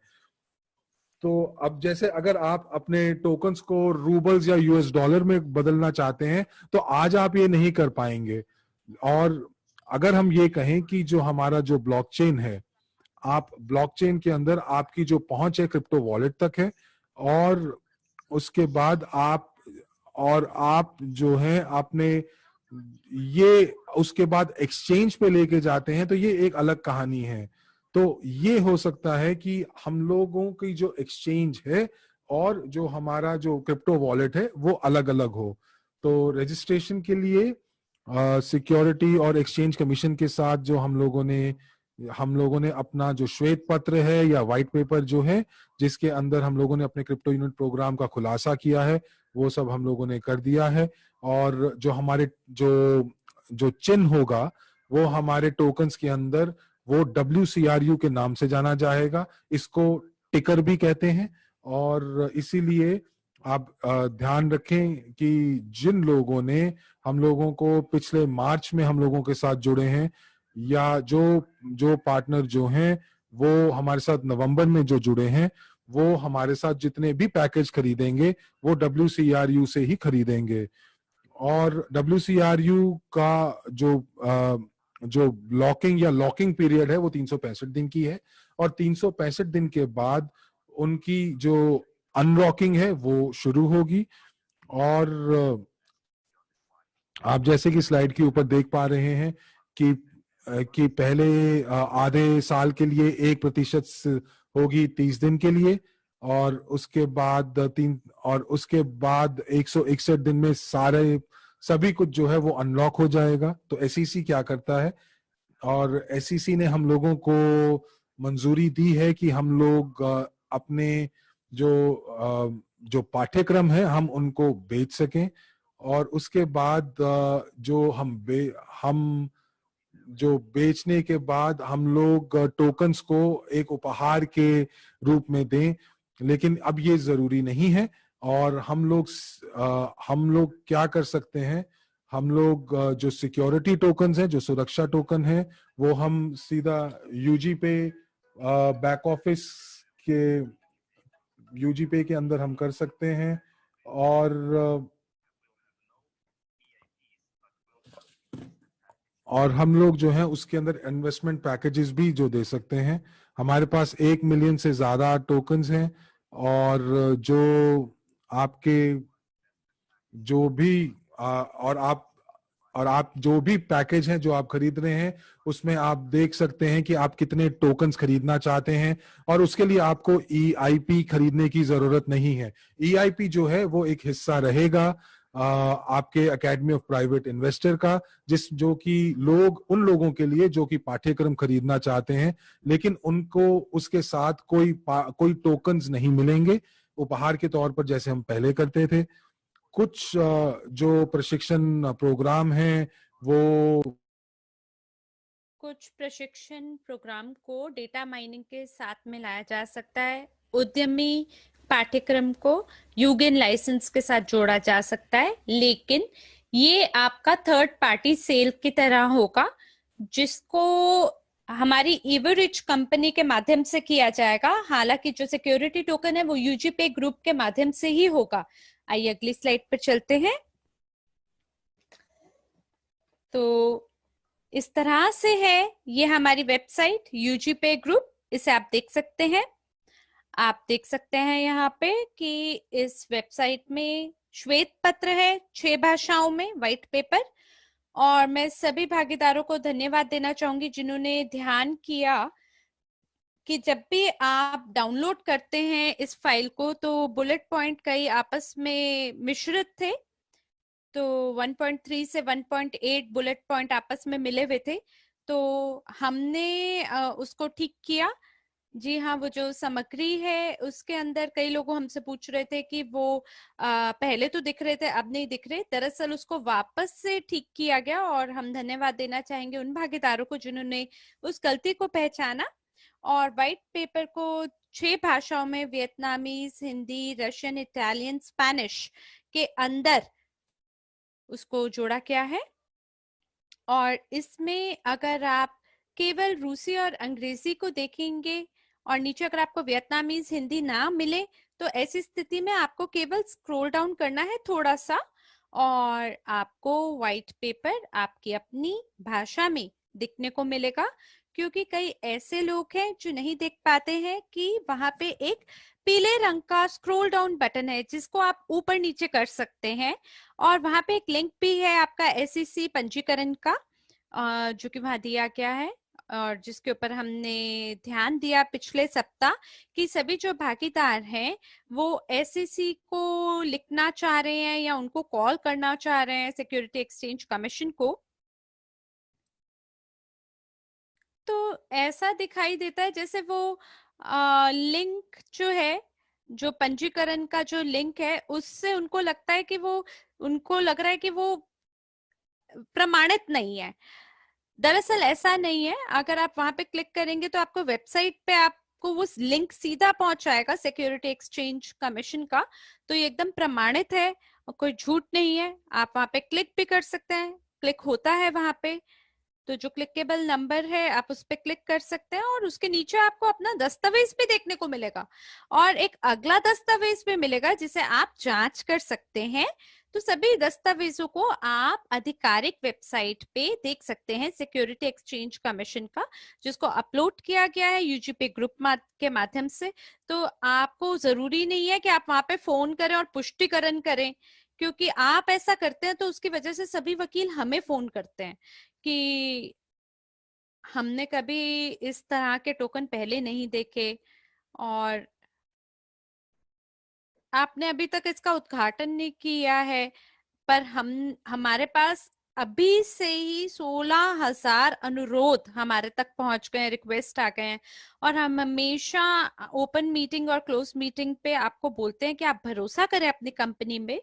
तो अब जैसे अगर आप अपने टोकन्स को रूबल्स या यूएस डॉलर में बदलना चाहते हैं तो आज आप ये नहीं कर पाएंगे। और अगर हम ये कहें कि जो हमारा जो ब्लॉकचेन है, आप ब्लॉकचेन के अंदर आपकी जो पहुंच है क्रिप्टो वॉलेट तक है, और उसके बाद आप जो है आपने ये उसके बाद एक्सचेंज पे लेके जाते हैं, तो ये एक अलग कहानी है। तो ये हो सकता है कि हम लोगों की जो एक्सचेंज है और जो हमारा जो क्रिप्टो वॉलेट है वो अलग अलग हो। तो रजिस्ट्रेशन के लिए सिक्योरिटी और एक्सचेंज कमीशन के साथ जो हम लोगों ने अपना जो श्वेत पत्र है या व्हाइट पेपर जो है, जिसके अंदर हम लोगों ने अपने क्रिप्टो यूनिट प्रोग्राम का खुलासा किया है, वो सब हम लोगों ने कर दिया है। और जो हमारे जो जो चिन्ह होगा वो हमारे टोकन्स के अंदर वो WCRU के नाम से जाना जाएगा। इसको टिकर भी कहते हैं। और इसीलिए आप ध्यान रखें कि जिन लोगों ने हम लोगों को पिछले मार्च में हम लोगों के साथ जुड़े हैं, या जो जो पार्टनर जो हैं वो हमारे साथ नवंबर में जो जुड़े हैं, वो हमारे साथ जितने भी पैकेज खरीदेंगे वो WCRU से ही खरीदेंगे। और WCRU का जो ब्लॉकिंग या लॉकिंग पीरियड है वो 365 दिन की है। और 365 दिन के बाद उनकी जो अनलॉकिंग है वो शुरू होगी। और आप जैसे कि स्लाइड के ऊपर देख पा रहे हैं कि पहले आधे साल के लिए 1% होगी 30 दिन के लिए, और उसके बाद 161 दिन में सभी कुछ जो है वो अनलॉक हो जाएगा। तो एसईसी क्या करता है, और एसईसी ने हम लोगों को मंजूरी दी है कि हम लोग अपने जो पाठ्यक्रम है हम उनको बेच सकें। और उसके बाद हम जो बेचने के बाद हम लोग टोकन्स को एक उपहार के रूप में दें, लेकिन अब ये जरूरी नहीं है। और हम लोग क्या कर सकते हैं, हम लोग जो सिक्योरिटी टोकन्स हैं, जो सुरक्षा टोकन है, वो हम सीधा यूजी पे बैक ऑफिस के यूजी पे के अंदर हम कर सकते हैं। और हम लोग जो है उसके अंदर इन्वेस्टमेंट पैकेजेस भी जो दे सकते हैं। हमारे पास 1 मिलियन से ज्यादा टोकन्स हैं। और जो आपके जो भी और आप जो भी पैकेज हैं जो आप खरीद रहे हैं, उसमें आप देख सकते हैं कि आप कितने टोकन्स खरीदना चाहते हैं। और उसके लिए आपको EIP खरीदने की जरूरत नहीं है। EIP जो है वो एक हिस्सा रहेगा आपके एकेडमी ऑफ प्राइवेट इन्वेस्टर का, जो कि उन लोगों के लिए जो कि पाठ्यक्रम खरीदना चाहते हैं, लेकिन उनको उसके साथ कोई टोकन्स नहीं मिलेंगे उपहार के तौर पर जैसे हम पहले करते थे। कुछ जो प्रशिक्षण प्रोग्राम है वो कुछ प्रशिक्षण प्रोग्राम को डेटा माइनिंग के साथ में लाया जा सकता है। उद्यमी पाठ्यक्रम को यूगेन लाइसेंस के साथ जोड़ा जा सकता है, लेकिन ये आपका थर्ड पार्टी सेल की तरह होगा, जिसको हमारी एवरेज कंपनी के माध्यम से किया जाएगा। हालांकि जो सिक्योरिटी टोकन है वो यूजीपे ग्रुप के माध्यम से ही होगा। आइए अगली स्लाइड पर चलते हैं। तो इस तरह से है ये हमारी वेबसाइट यूजीपे ग्रुप, इसे आप देख सकते हैं। आप देख सकते हैं यहाँ पे कि इस वेबसाइट में श्वेत पत्र है 6 भाषाओं में, व्हाइट पेपर। और मैं सभी भागीदारों को धन्यवाद देना चाहूंगी जिन्होंने ध्यान किया कि जब भी आप डाउनलोड करते हैं इस फाइल को तो बुलेट पॉइंट कई आपस में मिश्रित थे। तो 1.3 से 1.8 बुलेट पॉइंट आपस में मिले हुए थे, तो हमने उसको ठीक किया। जी हाँ, वो जो सामग्री है उसके अंदर कई लोग हमसे पूछ रहे थे कि वो पहले तो दिख रहे थे अब नहीं दिख रहे। दरअसल उसको वापस से ठीक किया गया और हम धन्यवाद देना चाहेंगे उन भागीदारों को जिन्होंने उस गलती को पहचाना और व्हाइट पेपर को 6 भाषाओं में, Vietnamese, Hindi, Russian, Italian, Spanish के अंदर उसको जोड़ा गया है। और इसमें अगर आप केवल रूसी और अंग्रेजी को देखेंगे और नीचे अगर आपको वियतनामीज हिंदी ना मिले तो ऐसी स्थिति में आपको केवल स्क्रॉल डाउन करना है थोड़ा सा और आपको व्हाइट पेपर आपकी अपनी भाषा में दिखने को मिलेगा। क्योंकि कई ऐसे लोग हैं जो नहीं देख पाते हैं कि वहां पे एक पीले रंग का स्क्रॉल डाउन बटन है जिसको आप ऊपर नीचे कर सकते हैं और वहां पे एक लिंक भी है आपका एसईसी पंजीकरण का जो कि वहां दिया गया है और जिसके ऊपर हमने ध्यान दिया पिछले सप्ताह कि सभी जो भागीदार हैं वो एसईसी को लिखना चाह रहे हैं या उनको कॉल करना चाह रहे हैं सिक्योरिटी एक्सचेंज कमीशन को, तो ऐसा दिखाई देता है जैसे वो लिंक जो है, जो पंजीकरण का जो लिंक है उससे उनको लगता है कि उनको लग रहा है कि वो प्रमाणित नहीं है। दरअसल ऐसा नहीं है। अगर आप वहां पे क्लिक करेंगे तो आपको वेबसाइट पे आपको वो लिंक सीधा पहुंचाएगा सिक्योरिटी एक्सचेंज कमीशन का। तो ये एकदम प्रमाणित है और कोई झूठ नहीं है। आप वहां पे क्लिक भी कर सकते हैं, क्लिक होता है वहां पे। तो जो क्लिकेबल नंबर है आप उस पर क्लिक कर सकते हैं और उसके नीचे आपको अपना दस्तावेज भी देखने को मिलेगा और एक अगला दस्तावेज भी मिलेगा जिसे आप जांच कर सकते हैं। तो सभी दस्तावेजों को आप आधिकारिक वेबसाइट पे देख सकते हैं सिक्योरिटी एक्सचेंज कमीशन का, जिसको अपलोड किया गया है यूजीपी ग्रुप के माध्यम से। तो आपको जरूरी नहीं है कि आप वहां पे फोन करें और पुष्टिकरण करें, क्योंकि आप ऐसा करते हैं तो उसकी वजह से सभी वकील हमें फोन करते हैं कि हमने कभी इस तरह के टोकन पहले नहीं देखे और आपने अभी तक इसका उद्घाटन नहीं किया है। पर हमारे पास अभी से ही 16,000 अनुरोध हमारे तक पहुंच गए हैं, रिक्वेस्ट आ गए हैं और हम हमेशा ओपन मीटिंग और क्लोज मीटिंग पे आपको बोलते हैं कि आप भरोसा करें अपनी कंपनी में।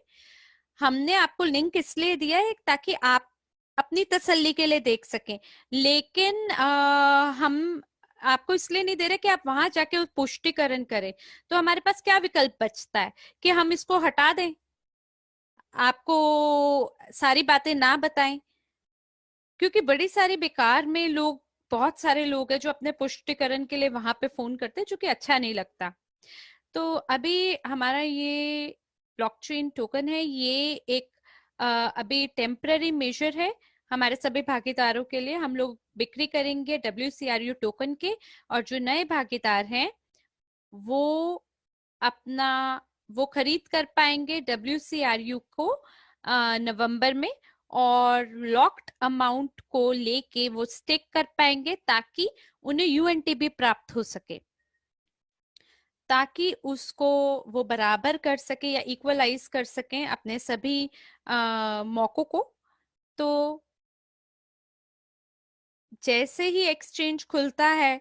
हमने आपको लिंक इसलिए दिया है ताकि आप अपनी तसल्ली के लिए देख सकें, लेकिन हम आपको इसलिए नहीं दे रहे कि आप वहां जाके पुष्टिकरण करें। तो हमारे पास क्या विकल्प बचता है कि हम इसको हटा दें, आपको सारी बातें ना बताएं, क्योंकि बड़ी सारी बेकार में लोग, बहुत सारे लोग हैं जो अपने पुष्टिकरण के लिए वहां पे फोन करते हैं, जो कि अच्छा नहीं लगता। तो अभी हमारा ये ब्लॉकचेन टोकन है, ये एक अभी टेम्पररी मेजर है हमारे सभी भागीदारों के लिए। हम लोग बिक्री करेंगे WCRU टोकन के और जो नए भागीदार हैं वो अपना वो खरीद कर पाएंगे WCRU को नवंबर में और लॉक्ड अमाउंट को लेके वो स्टेक कर पाएंगे ताकि उन्हें UNTB प्राप्त हो सके, ताकि उसको वो बराबर कर सके या इक्वलाइज कर सकें अपने सभी मौकों को। तो जैसे ही एक्सचेंज खुलता है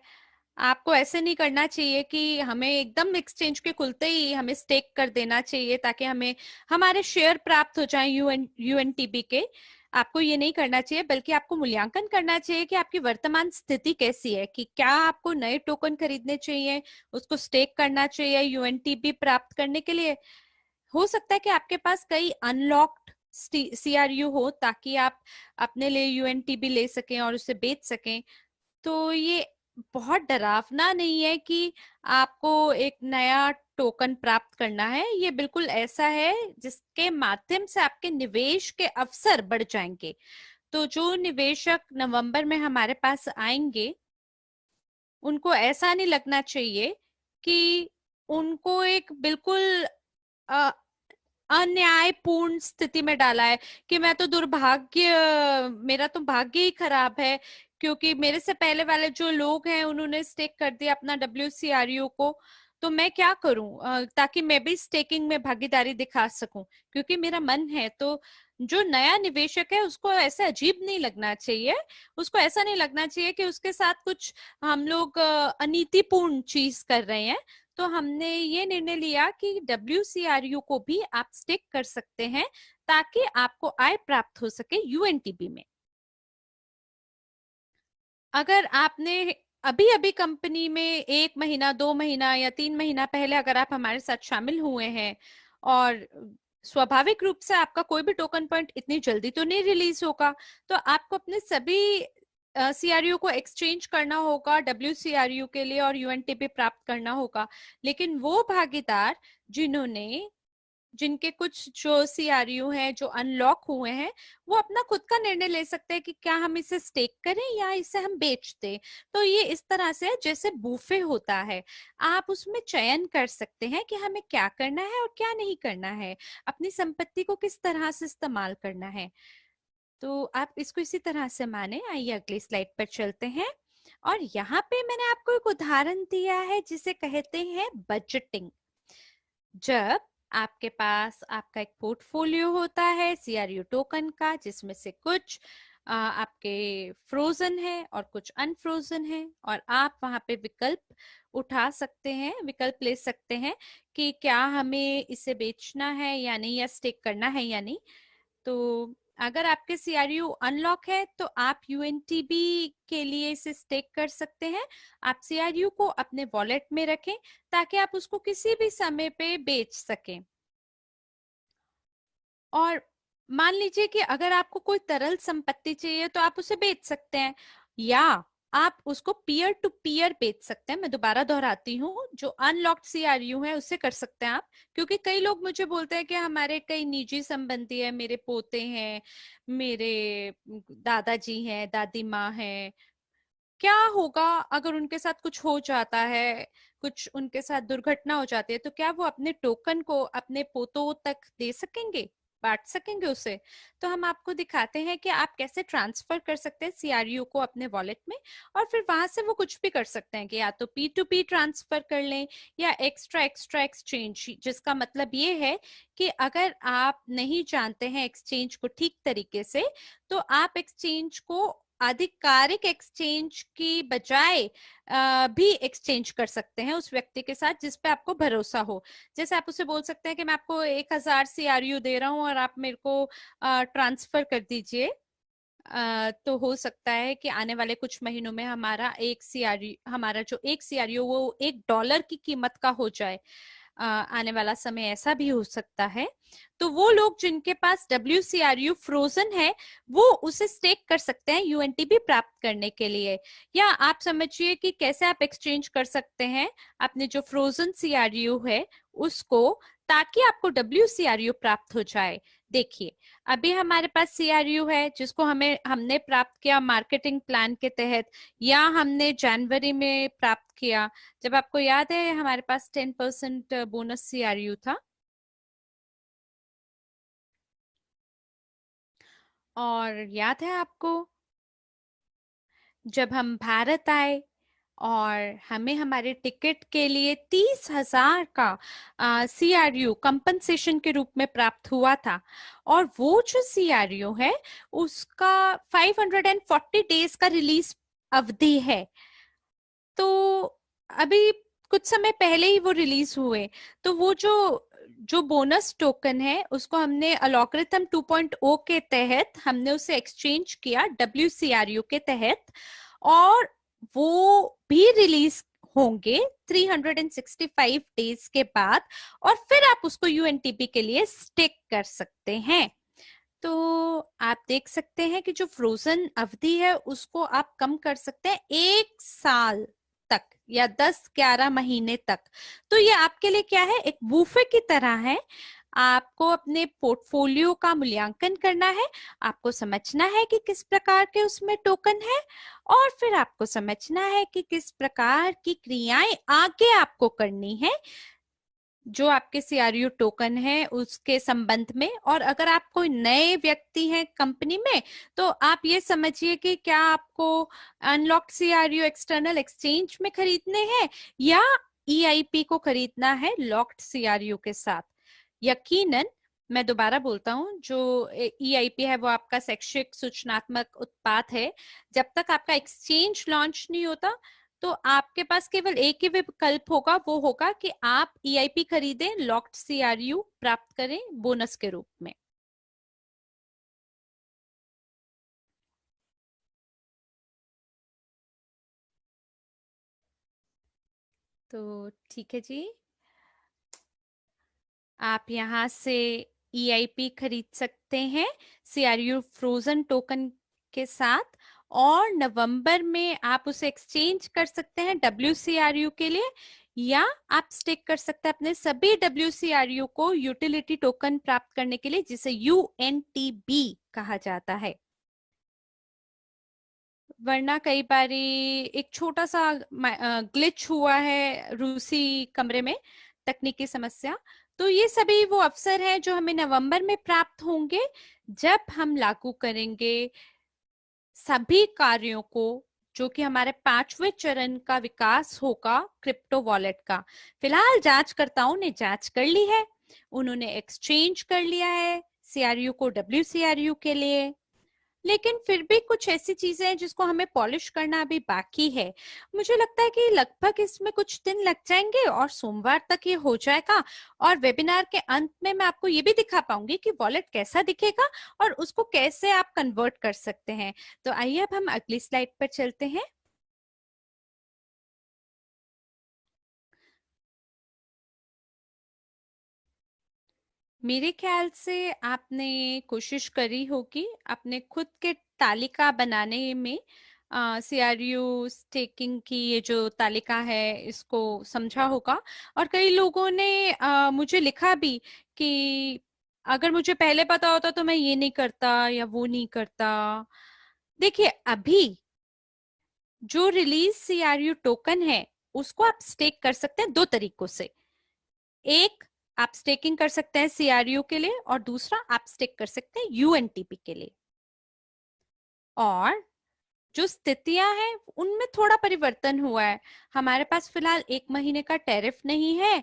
आपको ऐसे नहीं करना चाहिए कि हमें एकदम एक्सचेंज के खुलते ही हमें स्टेक कर देना चाहिए ताकि हमें हमारे शेयर प्राप्त हो जाएं UNTB के। आपको ये नहीं करना चाहिए, बल्कि आपको मूल्यांकन करना चाहिए कि आपकी वर्तमान स्थिति कैसी है, कि क्या आपको नए टोकन खरीदने चाहिए, उसको स्टेक करना चाहिए UNTB प्राप्त करने के लिए। हो सकता है कि आपके पास कई अनलॉक्ड CRU हो ताकि आप अपने लिए UNTB ले सकें और उसे बेच सकें। तो ये बहुत डरावना नहीं है कि आपको एक नया टोकन प्राप्त करना है। ये बिल्कुल ऐसा है जिसके माध्यम से आपके निवेश के अवसर बढ़ जाएंगे। तो जो निवेशक नवंबर में हमारे पास आएंगे उनको ऐसा नहीं लगना चाहिए कि उनको एक बिल्कुल अन्यायपूर्ण स्थिति में डाला है कि मैं तो मेरा तो भाग्य ही खराब है, क्योंकि मेरे से पहले वाले जो लोग हैं उन्होंने स्टेक कर दिया अपना WCRU को, तो मैं क्या करूं ताकि मैं भी स्टेकिंग में भागीदारी दिखा सकूं, क्योंकि मेरा मन है। तो जो नया निवेशक है उसको ऐसा अजीब नहीं लगना चाहिए, उसको ऐसा नहीं लगना चाहिए कि उसके साथ कुछ हम लोग अनीतिपूर्ण चीज कर रहे हैं। तो हमने ये निर्णय लिया कि WCRU को भी आप स्टिक कर सकते हैं ताकि आपको आय प्राप्त हो सके UNTB में। अगर आपने अभी अभी कंपनी में 1 महीना 2 महीना या 3 महीना पहले अगर आप हमारे साथ शामिल हुए हैं, और स्वाभाविक रूप से आपका कोई भी टोकन पॉइंट इतनी जल्दी तो नहीं रिलीज होगा, तो आपको अपने सभी सीआरयू को एक्सचेंज करना होगा डब्ल्यूसीआरयू के लिए और यूएनटीपी प्राप्त करना होगा, लेकिन वो भागीदार जिनके कुछ जो सीआरयू हैं जो अनलॉक हुए हैं, वो अपना खुद का निर्णय ले सकते हैं कि क्या हम इसे स्टेक करें या इसे हम बेच दें। तो ये इस तरह से है जैसे बूफे होता है, आप उसमें चयन कर सकते हैं कि हमें क्या करना है और क्या नहीं करना है, अपनी संपत्ति को किस तरह से इस्तेमाल करना है। तो आप इसको इसी तरह से माने। आइए अगली स्लाइड पर चलते हैं। और यहाँ पे मैंने आपको एक उदाहरण दिया है जिसे कहते हैं बजटिंग। जब आपके पास आपका एक पोर्टफोलियो होता है सीआरयू टोकन का, जिसमें से कुछ आपके फ्रोजन है और कुछ अनफ्रोजन है, और आप वहां पे विकल्प उठा सकते हैं, विकल्प ले सकते हैं कि क्या हमें इसे बेचना है या नहीं, या स्टेक करना है या नहीं। तो अगर आपके सीआरयू अनलॉक है तो आप यूएनटीबी के लिए इसे स्टेक कर सकते हैं। आप सीआरयू को अपने वॉलेट में रखें ताकि आप उसको किसी भी समय पे बेच सकें। और मान लीजिए कि अगर आपको कोई तरल संपत्ति चाहिए तो आप उसे बेच सकते हैं, या आप उसको पीयर टू पीयर बेच सकते हैं। मैं दोबारा दोहराती हूँ, जो अनलॉक्ड सीआरयू है उससे कर सकते हैं आप, क्योंकि कई लोग मुझे बोलते हैं कि हमारे कई निजी संबंधी है, मेरे पोते हैं, मेरे दादाजी हैं, दादी माँ हैं, क्या होगा अगर उनके साथ कुछ हो जाता है, कुछ उनके साथ दुर्घटना हो जाती है, तो क्या वो अपने टोकन को अपने पोतों तक दे सकेंगे, बांट सकेंगे उसे। तो हम आपको दिखाते हैं कि आप कैसे ट्रांसफर कर सकते हैं सीआरयू को अपने वॉलेट में, और फिर वहां से वो कुछ भी कर सकते हैं कि या तो पी टू पी ट्रांसफर कर लें या एक्स्ट्रा एक्स्ट्रा एक्सचेंज, जिसका मतलब ये है कि अगर आप नहीं जानते हैं एक्सचेंज को ठीक तरीके से, तो आप एक्सचेंज को आधिकारिक एक्सचेंज की बजाय भी एक्सचेंज कर सकते हैं उस व्यक्ति के साथ जिस पे आपको भरोसा हो। जैसे आप उसे बोल सकते हैं कि मैं आपको 1000 सीआरयू दे रहा हूं और आप मेरे को ट्रांसफर कर दीजिए। तो हो सकता है कि आने वाले कुछ महीनों में हमारा जो एक सीआरयू वो $1 की कीमत का हो जाए। आने वाला समय ऐसा भी हो सकता है। तो वो लोग जिनके पास WCRU फ्रोजन है वो उसे स्टेक कर सकते हैं यूएनटीबी प्राप्त करने के लिए। या आप समझिए कि कैसे आप एक्सचेंज कर सकते हैं अपने जो फ्रोजन सीआरयू है उसको, ताकि आपको WCRU प्राप्त हो जाए। देखिए, अभी हमारे पास सीआरयू है जिसको हमने प्राप्त किया मार्केटिंग प्लान के तहत, या हमने जनवरी में प्राप्त किया, जब आपको याद है हमारे पास 10% बोनस सीआरयू था। और याद है आपको जब हम भारत आए और हमें हमारे टिकट के लिए 30,000 का सीआरयू कंपनसेशन के रूप में प्राप्त हुआ था, और वो जो सीआरयू है उसका 540 डेज का रिलीज अवधि है। तो अभी कुछ समय पहले ही वो रिलीज हुए, तो वो जो जो बोनस टोकन है उसको हमने अलॉग्रिथम 2.0 के तहत हमने उसे एक्सचेंज किया WCRU के तहत, और वो भी रिलीज होंगे 365 डेज के बाद, और फिर आप उसको यूएनटीपी के लिए स्टिक कर सकते हैं। तो आप देख सकते हैं कि जो फ्रोजन अवधि है उसको आप कम कर सकते हैं 1 साल तक या 10-11 महीने तक। तो ये आपके लिए क्या है, एक बूफे की तरह है। आपको अपने पोर्टफोलियो का मूल्यांकन करना है, आपको समझना है कि किस प्रकार के उसमें टोकन है, और फिर आपको समझना है कि किस प्रकार की क्रियाएं आगे आपको करनी है जो आपके सीआरयू टोकन है उसके संबंध में। और अगर आप कोई नए व्यक्ति हैं कंपनी में, तो आप ये समझिए कि क्या आपको अनलॉक्ड सीआरयू एक्सटर्नल एक्सचेंज में खरीदने हैं या ईआईपी को खरीदना है लॉक्ड सीआरयू के साथ। यकीनन, मैं दोबारा बोलता हूं, जो ईआईपी है वो आपका शैक्षिक सूचनात्मक उत्पाद है। जब तक आपका एक्सचेंज लॉन्च नहीं होता तो आपके पास केवल एक ही विकल्प होगा, वो होगा कि आप ईआईपी खरीदें, लॉक्ड सीआरयू प्राप्त करें बोनस के रूप में। तो ठीक है जी, आप यहाँ से ईआईपी खरीद सकते हैं सीआरयू फ्रोजन टोकन के साथ, और नवंबर में आप उसे एक्सचेंज कर सकते हैं WCRU के लिए, या आप स्टेक कर सकते हैं अपने सभी WCRU को यूटिलिटी टोकन प्राप्त करने के लिए, जिसे UNTB कहा जाता है। वरना कई बारी एक छोटा सा ग्लिच हुआ है रूसी कमरे में, तकनीकी समस्या। तो ये सभी वो अवसर हैं जो हमें नवंबर में प्राप्त होंगे जब हम लागू करेंगे सभी कार्यों को, जो कि हमारे 5वें चरण का विकास होगा क्रिप्टो वॉलेट का। फिलहाल जांचकर्ताओं ने जांच कर ली है, उन्होंने एक्सचेंज कर लिया है CRU को WCRU के लिए, लेकिन फिर भी कुछ ऐसी चीजें हैं जिसको हमें पॉलिश करना अभी बाकी है। मुझे लगता है कि लगभग इसमें कुछ दिन लग जाएंगे और सोमवार तक ये हो जाएगा, और वेबिनार के अंत में मैं आपको ये भी दिखा पाऊंगी कि वॉलेट कैसा दिखेगा और उसको कैसे आप कन्वर्ट कर सकते हैं। तो आइए अब हम अगली स्लाइड पर चलते हैं। मेरे ख्याल से आपने कोशिश करी होगी अपने खुद के तालिका बनाने में, CRU स्टेकिंग की ये जो तालिका है इसको समझा होगा। और कई लोगों ने मुझे लिखा भी कि अगर मुझे पहले पता होता तो मैं ये नहीं करता या वो नहीं करता। देखिए, अभी जो रिलीज CRU टोकन है उसको आप स्टेक कर सकते हैं दो तरीकों से। एक, आप स्टेकिंग कर सकते हैं CRU के लिए, और दूसरा आप स्टेक कर सकते हैं UNTP के लिए। और जो स्थितियां हैं उनमें थोड़ा परिवर्तन हुआ है। हमारे पास फिलहाल 1 महीने का टैरिफ नहीं है,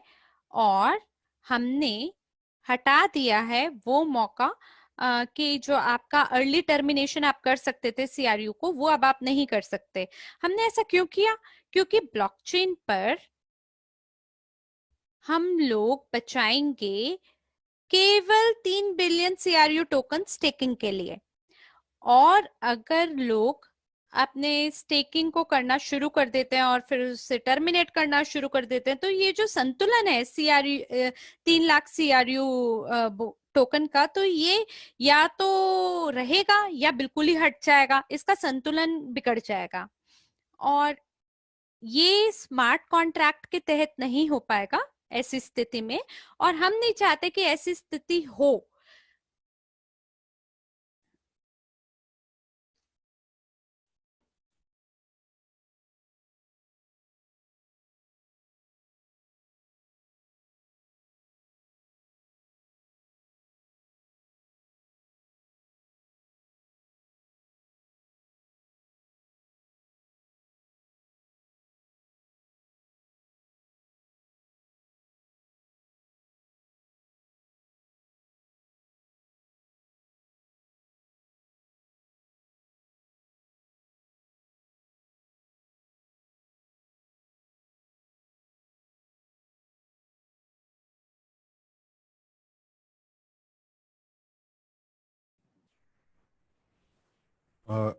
और हमने हटा दिया है वो मौका कि जो आपका अर्ली टर्मिनेशन आप कर सकते थे CRU को, वो अब आप नहीं कर सकते। हमने ऐसा क्यों किया? क्योंकि ब्लॉकचेन पर हम लोग बचाएंगे केवल 3 बिलियन CRU टोकन स्टेकिंग के लिए। और अगर लोग अपने स्टेकिंग को करना शुरू कर देते हैं और फिर उससे टर्मिनेट करना शुरू कर देते हैं, तो ये जो संतुलन है CRU 3 लाख CRU टोकन का, तो ये या तो रहेगा या बिल्कुल ही हट जाएगा, इसका संतुलन बिगड़ जाएगा। और ये स्मार्ट कॉन्ट्रैक्ट के तहत नहीं हो पाएगा ऐसी स्थिति में, और हम नहीं चाहते कि ऐसी स्थिति हो।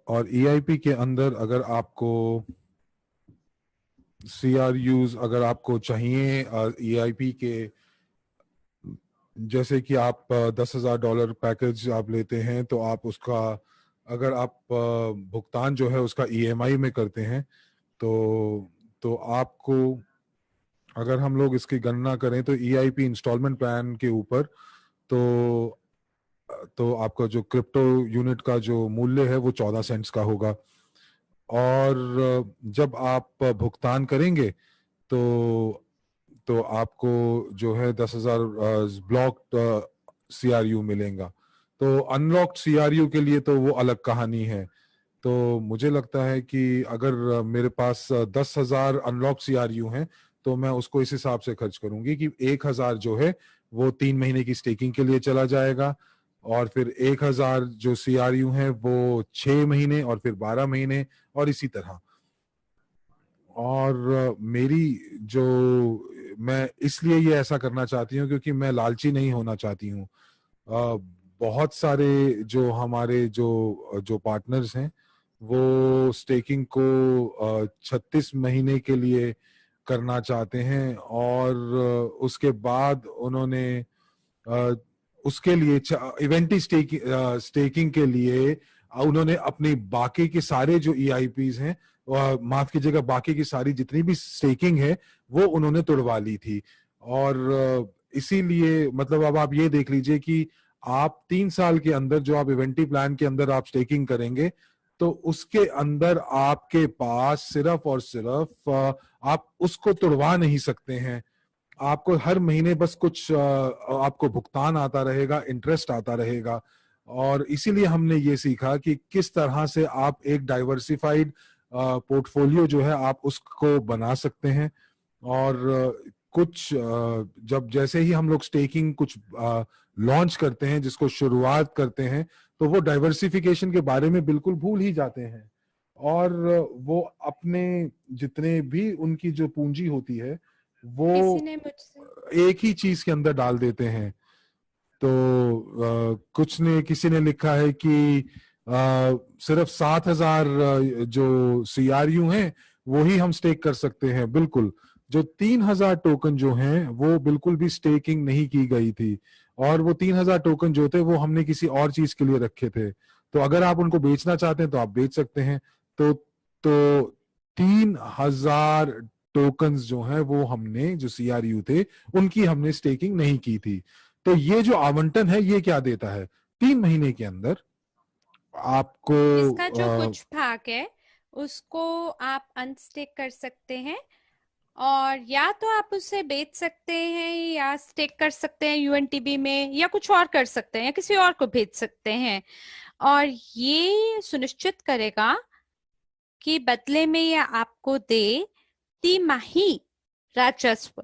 और EIP के अंदर अगर आपको CRUs अगर आपको चाहिए EIP के, जैसे कि आप $10,000 पैकेज आप लेते हैं, तो आप उसका अगर आप भुगतान जो है उसका EMI में करते हैं, तो आपको, अगर हम लोग इसकी गणना करें तो EIP इंस्टॉलमेंट प्लान के ऊपर, तो आपका जो क्रिप्टो यूनिट का जो मूल्य है वो 14 सेंट्स का होगा। और जब आप भुगतान करेंगे तो आपको जो है 10,000 ब्लॉक्ड CRU मिलेगा। तो अनलॉक्ड CRU के लिए तो वो अलग कहानी है। तो मुझे लगता है कि अगर मेरे पास 10,000 अनलॉक CRU हैं, तो मैं उसको इस हिसाब से खर्च करूंगी कि 1,000 जो है वो 3 महीने की स्टेकिंग के लिए चला जाएगा, और फिर 1,000 जो CRU हैं वो 6 महीने, और फिर 12 महीने, और इसी तरह। और मेरी जो, मैं इसलिए ये ऐसा करना चाहती हूँ क्योंकि मैं लालची नहीं होना चाहती हूँ। बहुत सारे जो हमारे जो जो पार्टनर्स हैं वो स्टेकिंग को 36 महीने के लिए करना चाहते हैं, और उसके बाद उन्होंने उसके लिए इवेंटी स्टेकिंग के लिए उन्होंने अपनी बाकी के सारे जो EIPs हैं, माफ कीजिएगा, बाकी की सारी जितनी भी स्टेकिंग है वो उन्होंने तोड़वा ली थी। और इसीलिए मतलब अब आप ये देख लीजिए कि आप 3 साल के अंदर जो आप इवेंटी प्लान के अंदर आप स्टेकिंग करेंगे, तो उसके अंदर आपके पास सिर्फ और सिर्फ आप उसको तोड़वा नहीं सकते हैं। आपको हर महीने बस कुछ आपको भुगतान आता रहेगा, इंटरेस्ट आता रहेगा। और इसीलिए हमने ये सीखा कि किस तरह से आप एक डाइवर्सिफाइड पोर्टफोलियो जो है आप उसको बना सकते हैं। और कुछ जब जैसे ही हम लोग स्टेकिंग कुछ लॉन्च करते हैं, जिसको शुरुआत करते हैं, तो वो डाइवर्सिफिकेशन के बारे में बिल्कुल भूल ही जाते हैं। और वो अपने जितने भी उनकी जो पूंजी होती है वो किसी ने मुझसे एक ही चीज के अंदर डाल देते हैं। तो कुछ ने किसी ने लिखा है कि सिर्फ 7,000 जो CRU हैं वो ही हम स्टेक कर सकते हैं। बिल्कुल, जो 3,000 टोकन जो हैं वो बिल्कुल भी स्टेकिंग नहीं की गई थी, और वो 3,000 टोकन जो थे वो हमने किसी और चीज के लिए रखे थे। तो अगर आप उनको बेचना चाहते हैं तो आप बेच सकते हैं। तो 3,000 टोकन्स जो हैं वो हमने, जो CRU थे, उनकी हमने स्टेकिंग नहीं की थी। तो ये जो आवंटन है ये क्या देता है, 3 महीने के अंदर आपको इसका जो कुछ भाग है उसको आप अनस्टेक कर सकते हैं, और या तो आप उसे बेच सकते हैं या स्टेक कर सकते हैं UNTB में, या कुछ और कर सकते हैं, या किसी और को भेज सकते हैं। और ये सुनिश्चित करेगा कि बदले में ये आपको दे तिमाही राजस्व,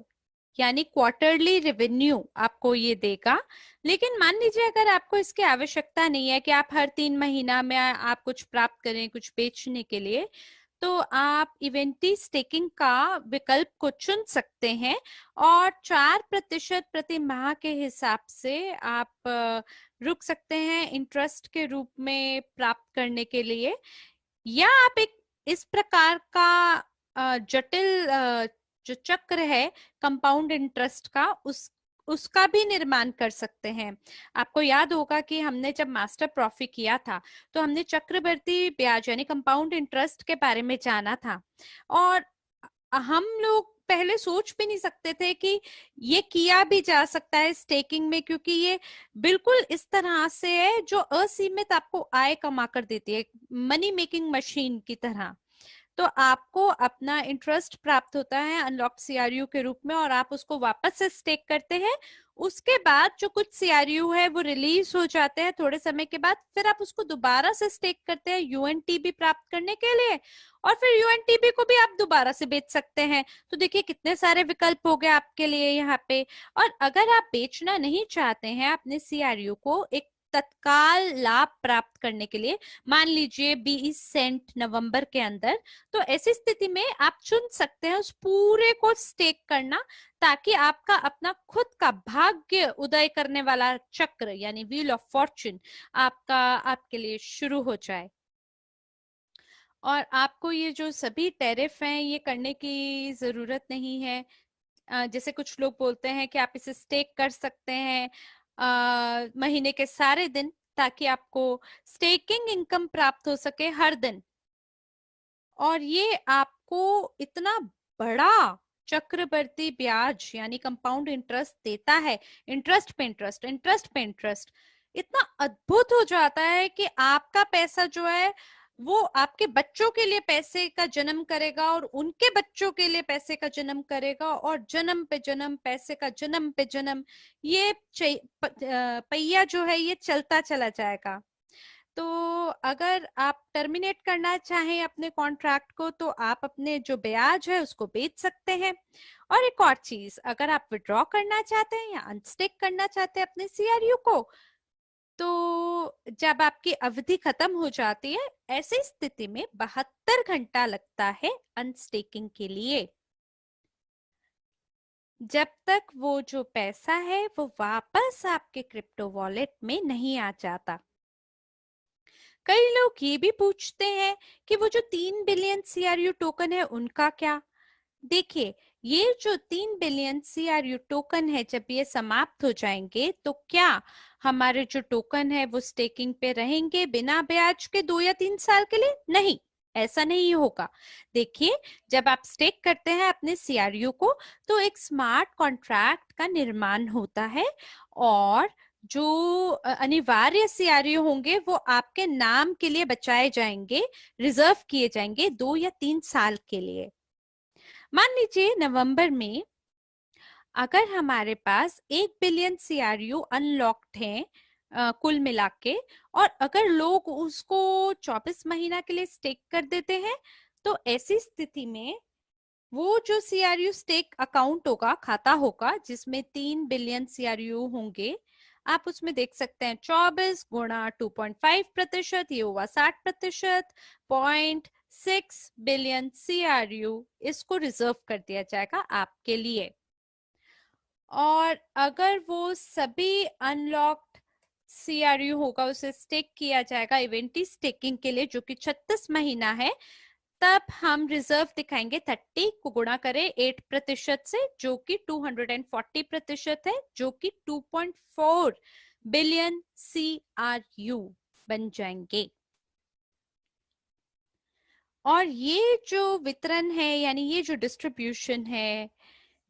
यानी क्वार्टरली रेवेन्यू आपको ये देगा। लेकिन मान लीजिए अगर आपको इसकी आवश्यकता नहीं है कि आप हर 3 महीना में आप कुछ प्राप्त करें कुछ बेचने के लिए, तो आप इवेंटी स्टेकिंग का विकल्प को चुन सकते हैं, और 4% प्रति माह के हिसाब से आप रुक सकते हैं इंटरेस्ट के रूप में प्राप्त करने के लिए। या आप एक इस प्रकार का जटिल जो चक्र है कंपाउंड इंटरेस्ट का, उसका भी निर्माण कर सकते हैं। आपको याद होगा कि हमने जब मास्टर प्रॉफी किया था तो हमने चक्रवर्ती ब्याज यानी कंपाउंड इंटरेस्ट के बारे में जाना था, और हम लोग पहले सोच भी नहीं सकते थे कि ये किया भी जा सकता है स्टेकिंग में, क्योंकि ये बिल्कुल इस तरह से है जो असीमित आपको आय कमा कर देती है, मनी मेकिंग मशीन की तरह। तो आपको अपना इंटरेस्ट प्राप्त होता है अनलॉक्ड CRU के रूप में, और आप उसको वापस से स्टेक करते हैं। उसके बाद जो कुछ CRU है वो रिलीज हो जाते हैं थोड़े समय के बाद, फिर आप उसको दोबारा से स्टेक करते हैं UNTB प्राप्त करने के लिए, और फिर UNTB को भी आप दोबारा से बेच सकते हैं। तो देखिए कितने सारे विकल्प हो गए आपके लिए यहाँ पे। और अगर आप बेचना नहीं चाहते हैं अपने CRU को एक तत्काल लाभ प्राप्त करने के लिए, मान लीजिए 20 सेंट नवंबर के अंदर, तो ऐसी स्थिति में आप चुन सकते हैं उस पूरे को स्टेक करना, ताकि आपका अपना खुद का भाग्य उदय करने वाला चक्र यानी व्हील ऑफ फॉर्च्यून आपके लिए शुरू हो जाए। और आपको ये जो सभी टैरिफ हैं ये करने की जरूरत नहीं है। जैसे कुछ लोग बोलते हैं कि आप इसे स्टेक कर सकते हैं महीने के सारे दिन, ताकि आपको स्टेकिंग इनकम प्राप्त हो सके हर दिन। और ये आपको इतना बड़ा चक्रवर्ती ब्याज यानी कंपाउंड इंटरेस्ट देता है, इंटरेस्ट पे इंटरेस्ट, इंटरेस्ट पे इंटरेस्ट, इतना अद्भुत हो जाता है कि आपका पैसा जो है वो आपके बच्चों के लिए पैसे का जन्म करेगा, और उनके बच्चों के लिए पैसे का जन्म करेगा, और जन्म पे जन्म, पैसे का जन्म पे जन्म, ये पहिया जो है ये चलता चला जाएगा। तो अगर आप टर्मिनेट करना चाहें अपने कॉन्ट्रैक्ट को, तो आप अपने जो ब्याज है उसको बेच सकते हैं। और एक और चीज, अगर आप विड्रॉ करना चाहते हैं या अनस्टेक करना चाहते हैं अपने CRU को, तो जब आपकी अवधि खत्म हो जाती है, ऐसी स्थिति में 72 घंटा लगता है अनस्टेकिंग के लिए, जब तक वो जो पैसा है वो वापस आपके क्रिप्टो वॉलेट में नहीं आ जाता। कई लोग ये भी पूछते हैं कि वो जो 3 बिलियन CRU टोकन है उनका क्या। देखिए, ये जो 3 बिलियन CRU टोकन है, जब ये समाप्त हो जाएंगे तो क्या हमारे जो टोकन है वो स्टेकिंग पे रहेंगे बिना ब्याज के 2 या 3 साल के लिए? नहीं, ऐसा नहीं होगा। देखिए, जब आप स्टेक करते हैं अपने CRU को तो एक स्मार्ट कॉन्ट्रैक्ट का निर्माण होता है और जो अनिवार्य CRU होंगे वो आपके नाम के लिए बचाए जाएंगे, रिजर्व किए जाएंगे 2 या 3 साल के लिए। मान लीजिए नवंबर में अगर हमारे पास 1 बिलियन CRU अनलॉक्ड हैं कुल मिला के, और अगर लोग उसको 24 महीना के लिए स्टेक कर देते हैं तो ऐसी स्थिति में वो जो CRU स्टेक अकाउंट होगा, खाता होगा, जिसमें 3 बिलियन CRU होंगे, आप उसमें देख सकते हैं 24 गुणा 2.5%, ये हुआ 60%, 0.6 बिलियन CRU इसको रिजर्व कर दिया जाएगा आपके लिए। और अगर वो सभी अनलॉक्ड CRU होगा उसे स्टेक किया जाएगा इवेंटी स्टेकिंग के लिए, जो कि 36 महीना है, तब हम रिजर्व दिखाएंगे 30 को गुणा करें 8% से, जो कि 240% है, जो कि 2.4 बिलियन CRU बन जाएंगे। और ये जो वितरण है, यानी ये जो डिस्ट्रीब्यूशन है,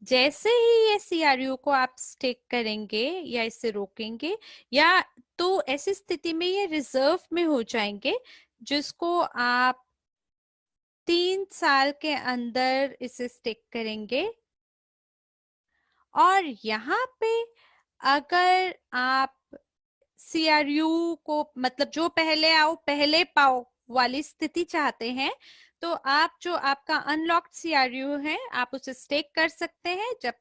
जैसे ही ये CRU को आप स्टेक करेंगे या इसे रोकेंगे, या तो ऐसी स्थिति में ये रिजर्व में हो जाएंगे, जिसको आप 3 साल के अंदर इसे स्टेक करेंगे। और यहाँ पे अगर आप CRU को, मतलब जो पहले आओ पहले पाओ वाली स्थिति चाहते हैं, तो आप जो आपका अनलॉक्ड CRU है आप उसे स्टेक कर सकते हैं जब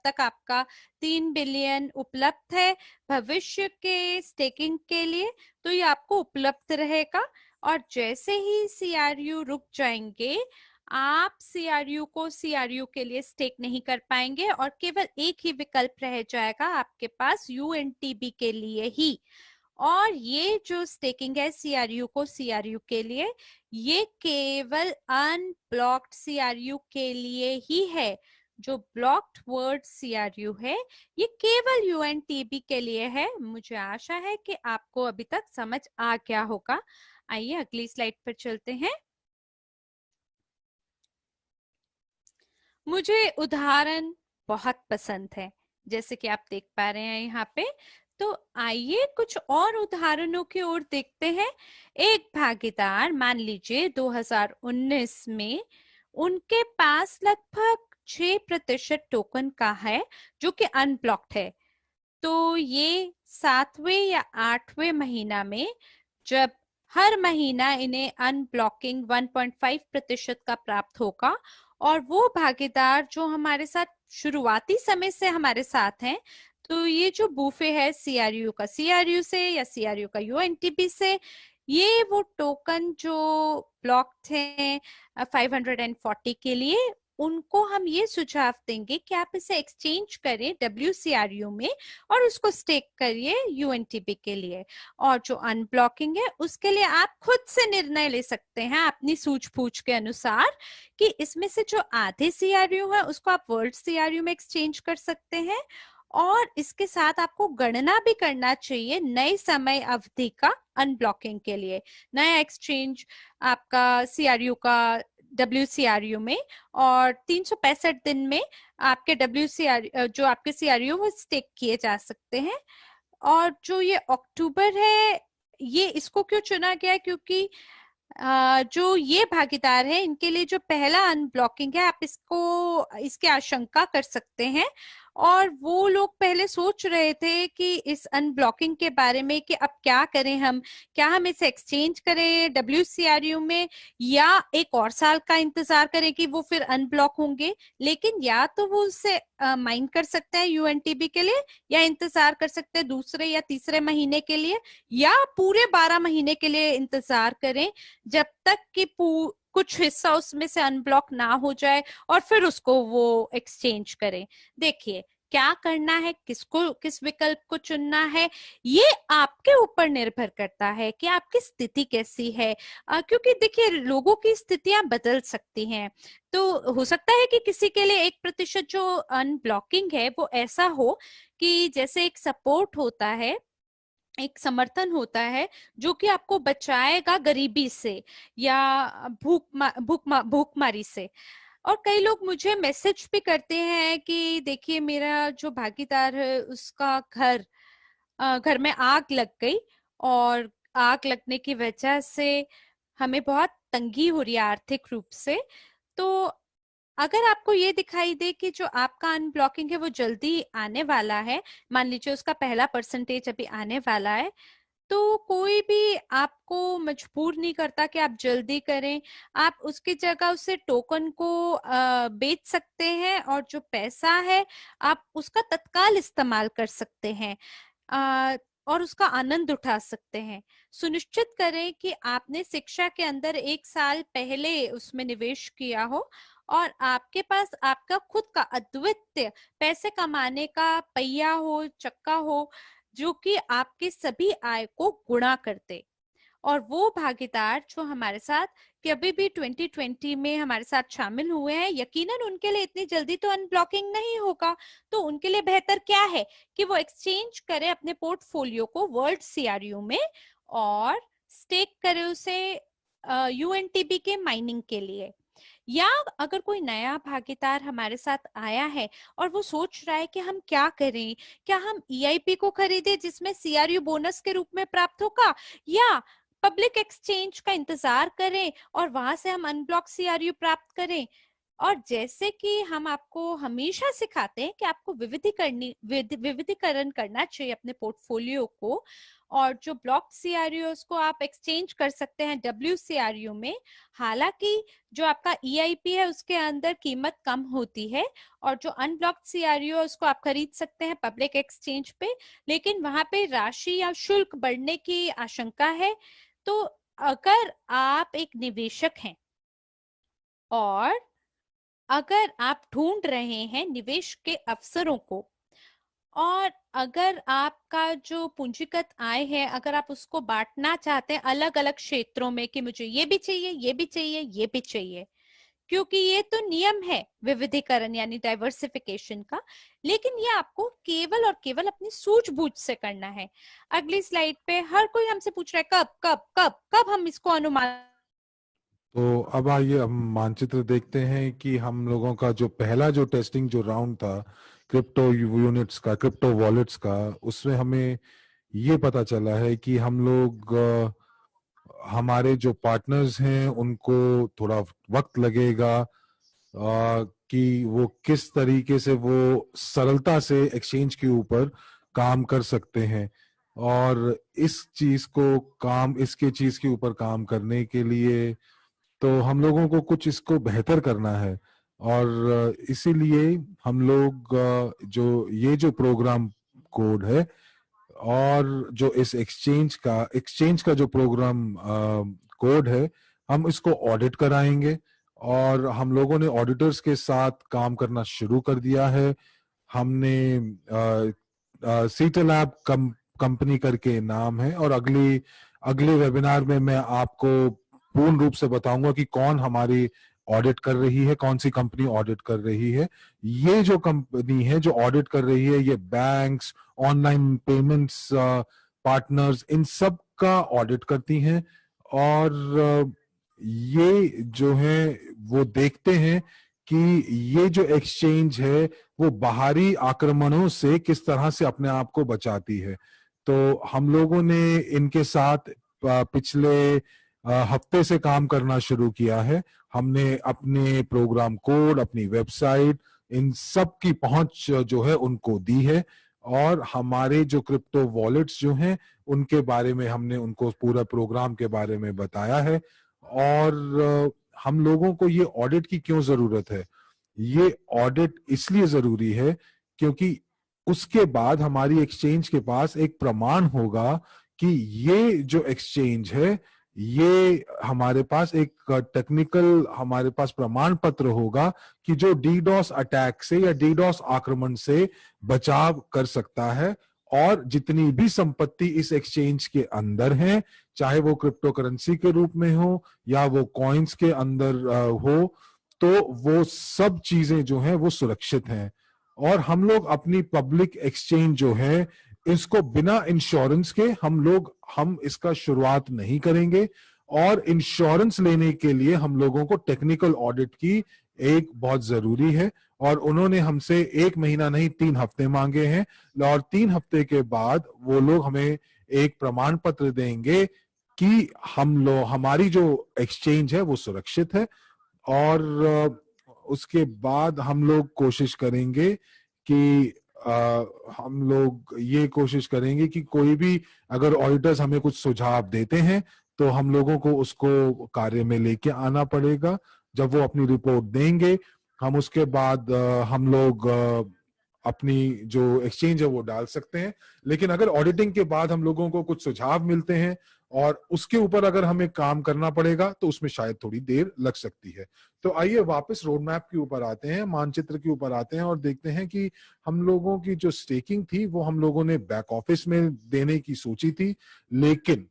तक आपका 3 बिलियन उपलब्ध है भविष्य के स्टेकिंग के लिए, तो ये आपको उपलब्ध रहेगा। और जैसे ही CRU रुक जाएंगे, आप CRU को CRU के लिए स्टेक नहीं कर पाएंगे और केवल एक ही विकल्प रह जाएगा आपके पास, UNTB के लिए ही। और ये जो स्टेकिंग है CRU को CRU के लिए, ये केवल अनब्लॉक्ड CRU के लिए ही है। जो ब्लॉक्ड वर्ड CRU है ये केवल UNTB के लिए है। मुझे आशा है कि आपको अभी तक समझ आ गया होगा। आइए अगली स्लाइड पर चलते हैं। मुझे उदाहरण बहुत पसंद है, जैसे कि आप देख पा रहे हैं यहाँ पे। तो आइए कुछ और उदाहरणों की ओर देखते हैं। एक भागीदार, मान लीजिए 2019 में उनके पास लगभग 6% टोकन का है जो कि अनब्लॉक्ड है। तो ये 7वें या 8वें महीना में, जब हर महीना इन्हें अनब्लॉकिंग 1.5% का प्राप्त होगा, और वो भागीदार जो हमारे साथ शुरुआती समय से हमारे साथ हैं, तो ये जो बूफे है CRU का CRU से या CRU का UNTB से, ये वो टोकन जो ब्लॉक्ड हैं 540 के लिए, उनको हम ये सुझाव देंगे कि आप इसे एक्सचेंज करें WCRU में और उसको स्टेक करिए UNTB के लिए। और जो अनब्लॉकिंग है उसके लिए आप खुद से निर्णय ले सकते हैं अपनी सूझबूझ के अनुसार कि इसमें से जो आधे CRU है उसको आप वर्ल्ड CRU में एक्सचेंज कर सकते हैं। और इसके साथ आपको गणना भी करना चाहिए नए समय अवधि का अनब्लॉकिंग के लिए। नया एक्सचेंज आपका CRU का WCRU में, और 365 दिन में आपके WCRU जो आपके CRU वो स्टेक किए जा सकते हैं। और जो ये अक्टूबर है, ये इसको क्यों चुना गया, क्योंकि जो ये भागीदार है इनके लिए जो पहला अनब्लॉकिंग है, आप इसको इसकी आशंका कर सकते हैं। और वो लोग पहले सोच रहे थे कि इस अनब्लॉकिंग के बारे में कि अब क्या करें हम, क्या हम इसे एक्सचेंज करें WCRU में या एक और साल का इंतजार करें कि वो फिर अनब्लॉक होंगे। लेकिन या तो वो उससे माइन कर सकते हैं UNTB के लिए, या इंतजार कर सकते हैं दूसरे या तीसरे महीने के लिए, या पूरे 12 महीने के लिए इंतजार करें जब तक कि कुछ हिस्सा उसमें से अनब्लॉक ना हो जाए और फिर उसको वो एक्सचेंज करें। देखिए, क्या करना है, किस विकल्प को चुनना है, ये आपके ऊपर निर्भर करता है कि आपकी स्थिति कैसी है। क्योंकि देखिए लोगों की स्थितियां बदल सकती हैं। तो हो सकता है कि किसी के लिए 1% जो अनब्लॉकिंग है वो ऐसा हो कि जैसे एक सपोर्ट होता है, एक समर्थन होता है जो कि आपको बचाएगा गरीबी से या भूखमारी से। और कई लोग मुझे मैसेज भी करते हैं कि देखिए मेरा जो भागीदार है उसका घर में आग लग गई, और आग लगने की वजह से हमें बहुत तंगी हो रही है आर्थिक रूप से। तो अगर आपको ये दिखाई दे कि जो आपका अनब्लॉकिंग है वो जल्दी आने वाला है, मान लीजिए उसका पहला परसेंटेज अभी आने वाला है, तो कोई भी आपको मजबूर नहीं करता कि आप जल्दी करें। आप उसकी जगह उससे टोकन को बेच सकते हैं, और जो पैसा है आप उसका तत्काल इस्तेमाल कर सकते हैं और उसका आनंद उठा सकते हैं। सुनिश्चित करें कि आपने शिक्षा के अंदर 1 साल पहले उसमें निवेश किया हो और आपके पास आपका खुद का अद्वितीय पैसे कमाने का पहिया हो, चक्का हो, जो कि आपके सभी आय को गुणा करते। और वो भागीदार जो हमारे साथ कभी भी 2020 में हमारे साथ शामिल हुए हैं, यकीनन उनके लिए इतनी जल्दी तो अनब्लॉकिंग नहीं होगा। तो उनके लिए बेहतर क्या है कि वो एक्सचेंज करें अपने पोर्टफोलियो को वर्ल्ड सीआरयू में और स्टेक करें उसे यूएनटीबी के माइनिंग के लिए। या अगर कोई नया भागीदार हमारे साथ आया है और वो सोच रहा है कि हम क्या करें, क्या हम ईआईपी को खरीदें जिसमें सीआरयू बोनस के रूप में प्राप्त होगा, या पब्लिक एक्सचेंज का इंतजार करें और वहां से हम अनब्लॉक सीआरयू प्राप्त करें। और जैसे कि हम आपको हमेशा सिखाते हैं कि आपको विविधीकरण करना चाहिए अपने पोर्टफोलियो को, और जो ब्लॉक सीआरयू को आप एक्सचेंज कर सकते हैं डब्ल्यूसीआरयू में। हालांकि जो आपका ईआईपी है उसके अंदर कीमत कम होती है, और जो अनब्लॉक्ड सीआरयू है उसको आप खरीद सकते हैं पब्लिक एक्सचेंज पे, लेकिन वहां पे राशि या शुल्क बढ़ने की आशंका है। तो अगर आप एक निवेशक हैं और अगर आप ढूंढ रहे हैं निवेश के अवसरों को, और अगर आपका जो पूंजीगत आय है अगर आप उसको बांटना चाहते हैं अलग अलग क्षेत्रों में कि मुझे ये भी चाहिए, ये भी चाहिए, ये भी चाहिए, क्योंकि ये तो नियम है विविधीकरण यानी डाइवर्सिफिकेशन का, लेकिन ये आपको केवल और केवल अपनी सूझबूझ से करना है। अगली स्लाइड पे हर कोई हमसे पूछ रहा है कब कब कब कब हम इसको अनुमान। तो अब आइए हम मानचित्र देखते हैं कि हम लोगों का जो पहला जो टेस्टिंग जो राउंड था क्रिप्टो यूनिट्स का, क्रिप्टो वॉलेट्स का, उसमें हमें ये पता चला है कि हम लोग हमारे जो पार्टनर्स हैं उनको थोड़ा वक्त लगेगा कि वो किस तरीके से वो सरलता से एक्सचेंज के ऊपर काम कर सकते हैं। और इसके चीज के ऊपर काम करने के लिए तो हम लोगों को कुछ इसको बेहतर करना है। और इसीलिए हम लोग जो प्रोग्राम कोड है और जो इस एक्सचेंज का जो प्रोग्राम कोड है, हम इसको ऑडिट कराएंगे। और हम लोगों ने ऑडिटर्स के साथ काम करना शुरू कर दिया है। हमने सीटलैब कंपनी करके नाम है, और अगले वेबिनार में मैं आपको पूर्ण रूप से बताऊंगा कि कौन हमारी ऑडिट कर रही है, कौन सी कंपनी ऑडिट कर रही है। ये जो कंपनी है जो ऑडिट कर रही है, ये बैंक्स, ऑनलाइन पेमेंट्स पार्टनर्स, इन सब का ऑडिट करती हैं। और ये जो है वो देखते हैं कि ये जो एक्सचेंज है वो बाहरी आक्रमणों से किस तरह से अपने आप को बचाती है। तो हम लोगों ने इनके साथ पिछले हफ्ते से काम करना शुरू किया है। हमने अपने प्रोग्राम कोड, अपनी वेबसाइट, इन सब की पहुंच जो है उनको दी है। और हमारे जो क्रिप्टो वॉलेट्स जो हैं उनके बारे में हमने उनको पूरा प्रोग्राम के बारे में बताया है। और हम लोगों को ये ऑडिट की क्यों जरूरत है? ये ऑडिट इसलिए जरूरी है क्योंकि उसके बाद हमारी एक्सचेंज के पास एक प्रमाण होगा कि ये जो एक्सचेंज है ये हमारे पास एक टेक्निकल हमारे पास प्रमाण पत्र होगा कि जो डीडॉस अटैक से या डीडॉस आक्रमण से बचाव कर सकता है। और जितनी भी संपत्ति इस एक्सचेंज के अंदर है, चाहे वो क्रिप्टो करेंसी के रूप में हो या वो कॉइन्स के अंदर हो, तो वो सब चीजें जो हैं वो सुरक्षित हैं। और हम लोग अपनी पब्लिक एक्सचेंज जो है इसको बिना इंश्योरेंस के हम इसका शुरुआत नहीं करेंगे। और इंश्योरेंस लेने के लिए हम लोगों को टेक्निकल ऑडिट की एक बहुत जरूरी है। और उन्होंने हमसे 1 महीना नहीं 3 हफ्ते मांगे हैं। और 3 हफ्ते के बाद वो लोग हमें एक प्रमाण पत्र देंगे कि हमारी जो एक्सचेंज है वो सुरक्षित है। और उसके बाद हम लोग कोशिश करेंगे कि हम लोग ये कोशिश करेंगे कि कोई भी अगर ऑडिटर्स हमें कुछ सुझाव देते हैं तो हम लोगों को उसको कार्य में लेके आना पड़ेगा। जब वो अपनी रिपोर्ट देंगे, हम उसके बाद हम लोग अपनी जो एक्सचेंज है वो डाल सकते हैं। लेकिन अगर ऑडिटिंग के बाद हम लोगों को कुछ सुझाव मिलते हैं और उसके ऊपर अगर हमें काम करना पड़ेगा तो उसमें शायद थोड़ी देर लग सकती है। तो आइए वापस रोड मैप के ऊपर आते हैं, मानचित्र के ऊपर आते हैं और देखते हैं कि हम लोगों की जो स्टेकिंग थी वो हम लोगों ने बैक ऑफिस में देने की सोची थी। लेकिन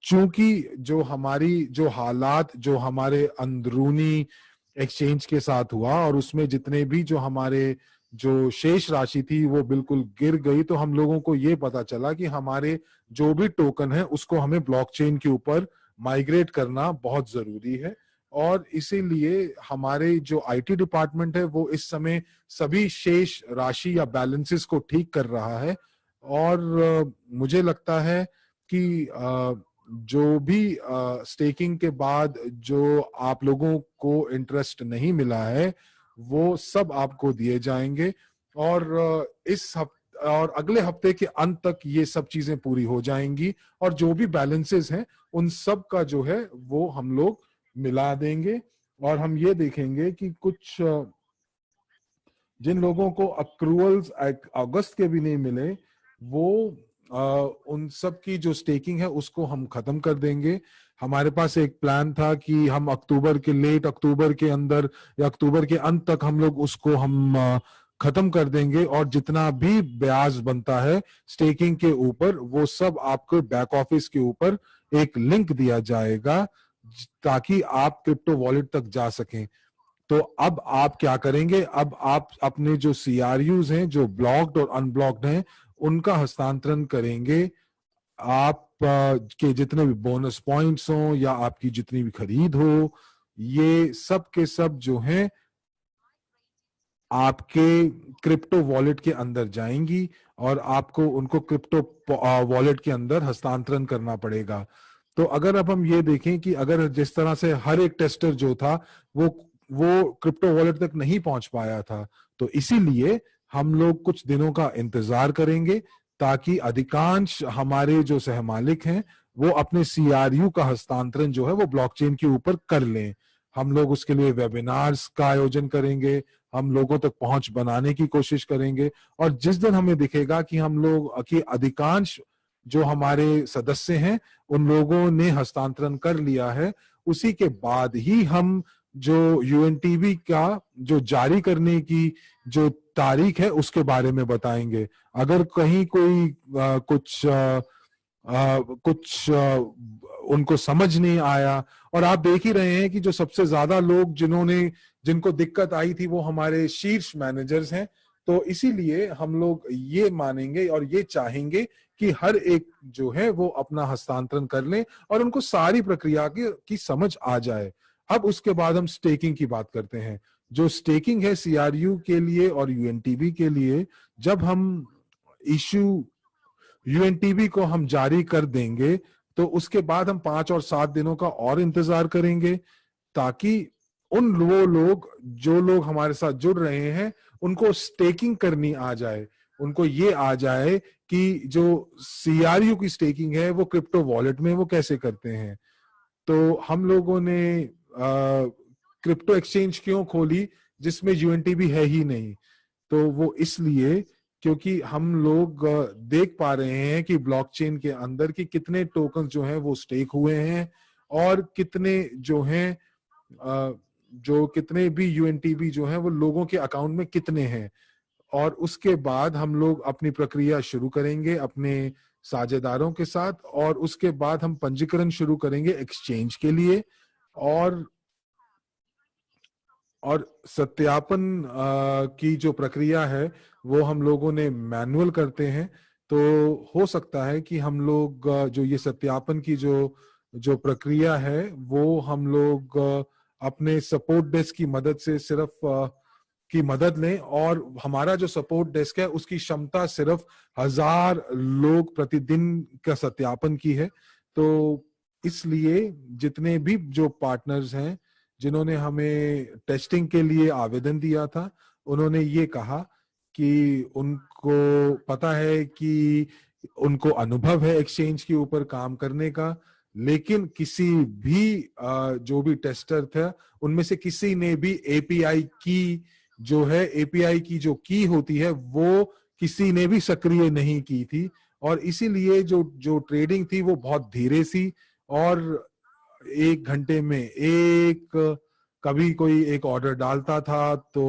चूंकि जो हमारी जो हालात जो हमारे अंदरूनी एक्सचेंज के साथ हुआ और उसमें जितने भी जो हमारे जो शेष राशि थी वो बिल्कुल गिर गई, तो हम लोगों को ये पता चला कि हमारे जो भी टोकन है उसको हमें ब्लॉकचेन के ऊपर माइग्रेट करना बहुत जरूरी है। और इसीलिए हमारे जो आईटी डिपार्टमेंट है वो इस समय सभी शेष राशि या बैलेंसेस को ठीक कर रहा है। और मुझे लगता है कि जो भी स्टेकिंग के बाद जो आप लोगों को इंटरेस्ट नहीं मिला है वो सब आपको दिए जाएंगे। और और अगले हफ्ते के अंत तक ये सब चीजें पूरी हो जाएंगी और जो भी बैलेंसेस हैं उन सब का जो है वो हम लोग मिला देंगे। और हम ये देखेंगे कि कुछ जिन लोगों को अक्रूवल्स अगस्त के भी नहीं मिले वो उन सब की जो स्टेकिंग है उसको हम खत्म कर देंगे। हमारे पास एक प्लान था कि हम लेट अक्टूबर के अंदर या अक्टूबर के अंत तक हम लोग उसको हम खत्म कर देंगे। और जितना भी ब्याज बनता है स्टेकिंग के ऊपर वो सब आपको बैक ऑफिस के ऊपर एक लिंक दिया जाएगा ताकि आप क्रिप्टो वॉलेट तक जा सकें। तो अब आप क्या करेंगे, अब आप अपने जो सीआरयूज हैं जो ब्लॉक्ड और अनब्लॉक्ड हैं उनका हस्तांतरण करेंगे। आप के जितने भी बोनस पॉइंट्स हो या आपकी जितनी भी खरीद हो ये सब के सब जो हैं आपके क्रिप्टो वॉलेट के अंदर जाएंगी और आपको उनको क्रिप्टो वॉलेट के अंदर हस्तांतरण करना पड़ेगा। तो अगर अब हम ये देखें कि अगर जिस तरह से हर एक टेस्टर जो था वो क्रिप्टो वॉलेट तक नहीं पहुंच पाया था, तो इसीलिए हम लोग कुछ दिनों का इंतजार करेंगे ताकि अधिकांश हमारे जो सहमालिक हैं वो अपने सीआरयू का हस्तांतरण जो है वो ब्लॉकचेन के ऊपर कर लें। हम लोग उसके लिए वेबिनार्स का आयोजन करेंगे, हम लोगों तक पहुंच बनाने की कोशिश करेंगे। और जिस दिन हमें दिखेगा कि हम लोग की अधिकांश जो हमारे सदस्य हैं उन लोगों ने हस्तांतरण कर लिया है, उसी के बाद ही हम जो यूएनटीबी का जो जारी करने की जो तारीख है उसके बारे में बताएंगे। अगर कहीं कोई कुछ उनको समझ नहीं आया, और आप देख ही रहे हैं कि जो सबसे ज्यादा लोग जिनको दिक्कत आई थी वो हमारे शीर्ष मैनेजर्स हैं। तो इसीलिए हम लोग ये मानेंगे और ये चाहेंगे कि हर एक जो है वो अपना हस्तांतरण कर लें और उनको सारी प्रक्रिया की समझ आ जाए। अब उसके बाद हम स्टेकिंग की बात करते हैं। जो स्टेकिंग है सीआरयू के लिए और यूएनटीबी के लिए, जब हम इशू यूएनटीबी को हम जारी कर देंगे तो उसके बाद हम 5 और 7 दिनों का और इंतजार करेंगे ताकि वो लोग जो लोग हमारे साथ जुड़ रहे हैं उनको स्टेकिंग करनी आ जाए, उनको ये आ जाए कि जो सीआरयू की स्टेकिंग है वो क्रिप्टो वॉलेट में वो कैसे करते हैं। तो हम लोगों ने क्रिप्टो एक्सचेंज क्यों खोली जिसमें यूएनटीबी है ही नहीं, तो वो इसलिए क्योंकि हम लोग देख पा रहे हैं कि ब्लॉकचेन के अंदर कि कितने टोकन जो हैं वो स्टेक हुए हैं और कितने जो हैं जो कितने भी यूएनटीबी जो हैं वो लोगों के अकाउंट में कितने हैं। और उसके बाद हम लोग अपनी प्रक्रिया शुरू करेंगे अपने साझेदारों के साथ, और उसके बाद हम पंजीकरण शुरू करेंगे एक्सचेंज के लिए। और सत्यापन की जो प्रक्रिया है वो हम लोगों ने मैनुअल करते हैं। तो हो सकता है कि हम लोग जो ये सत्यापन की जो जो प्रक्रिया है वो हम लोग अपने सपोर्ट डेस्क की मदद से सिर्फ की मदद लें, और हमारा जो सपोर्ट डेस्क है उसकी क्षमता सिर्फ 1,000 लोग प्रतिदिन का सत्यापन की है। तो इसलिए जितने भी जो पार्टनर्स हैं जिन्होंने हमें टेस्टिंग के लिए आवेदन दिया था, उन्होंने ये कहा कि उनको पता है कि उनको अनुभव है एक्सचेंज के ऊपर काम करने का, लेकिन किसी भी जो भी टेस्टर था उनमें से किसी ने भी एपीआई की जो है एपीआई की जो की होती है वो किसी ने भी सक्रिय नहीं की थी। और इसीलिए जो जो ट्रेडिंग थी वो बहुत धीरे सी, और 1 घंटे में कभी कोई एक ऑर्डर डालता था तो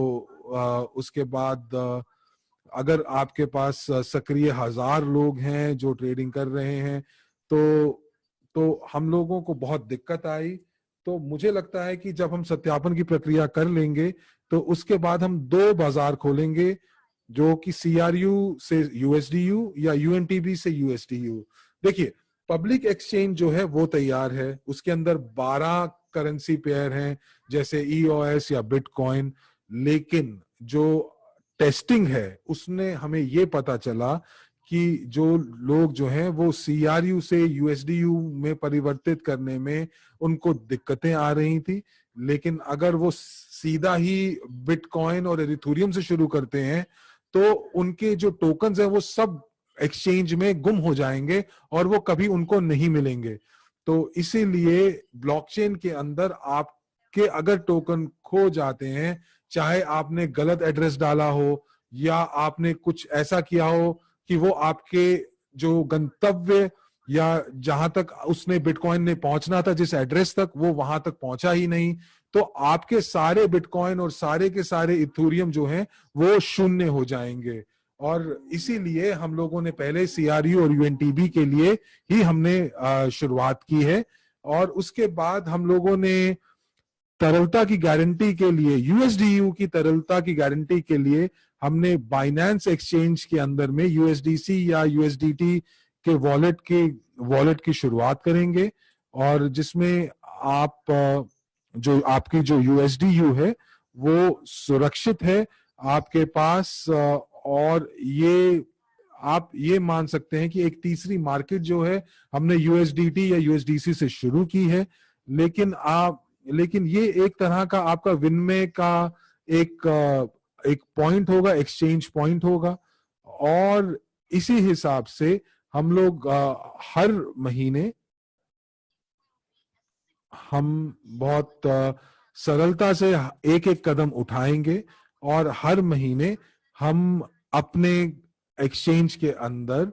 उसके बाद अगर आपके पास सक्रिय 1,000 लोग हैं जो ट्रेडिंग कर रहे हैं तो हम लोगों को बहुत दिक्कत आई। तो मुझे लगता है कि जब हम सत्यापन की प्रक्रिया कर लेंगे तो उसके बाद हम 2 बाजार खोलेंगे, जो कि सीआरयू से यूएसडीयू या यूएनटीबी से यूएसडीयू। देखिए, पब्लिक एक्सचेंज जो है वो तैयार है, उसके अंदर 12 करेंसी पेयर हैं जैसे ईओएस या बिटकॉइन। लेकिन जो टेस्टिंग है उसने हमें ये पता चला कि जो लोग जो हैं वो सीआरयू से यूएसडीयू में परिवर्तित करने में उनको दिक्कतें आ रही थी। लेकिन अगर वो सीधा ही बिटकॉइन और एरिथूरियम से शुरू करते हैं तो उनके जो टोकन्स हैं वो सब एक्सचेंज में गुम हो जाएंगे और वो कभी उनको नहीं मिलेंगे। तो इसीलिए ब्लॉकचेन के अंदर आपके अगर टोकन खो जाते हैं, चाहे आपने गलत एड्रेस डाला हो या आपने कुछ ऐसा किया हो कि वो आपके जो गंतव्य या जहां तक उसने बिटकॉइन ने पहुंचना था जिस एड्रेस तक, वो वहां तक पहुंचा ही नहीं, तो आपके सारे बिटकॉइन और सारे के सारे इथेरियम जो हैं वो शून्य हो जाएंगे। और इसीलिए हम लोगों ने पहले सीआरयू और यूएनटीबी के लिए ही हमने शुरुआत की है। और उसके बाद हम लोगों ने तरलता की गारंटी के लिए, यूएसडीयू की तरलता की गारंटी के लिए, हमने बाइनेंस एक्सचेंज के अंदर में यूएसडीसी या यूएसडीटी के वॉलेट की शुरुआत करेंगे, और जिसमें आप जो आपकी जो यूएसडीयू है वो सुरक्षित है आपके पास। और ये आप ये मान सकते हैं कि एक तीसरी मार्केट जो है हमने यूएसडीटी या यूएसडीसी से शुरू की है। लेकिन लेकिन ये एक तरह का आपका विनिमय का एक एक पॉइंट होगा, एक्सचेंज पॉइंट होगा। और इसी हिसाब से हम लोग हर महीने हम बहुत सरलता से एक एक कदम उठाएंगे, और हर महीने हम अपने एक्सचेंज के अंदर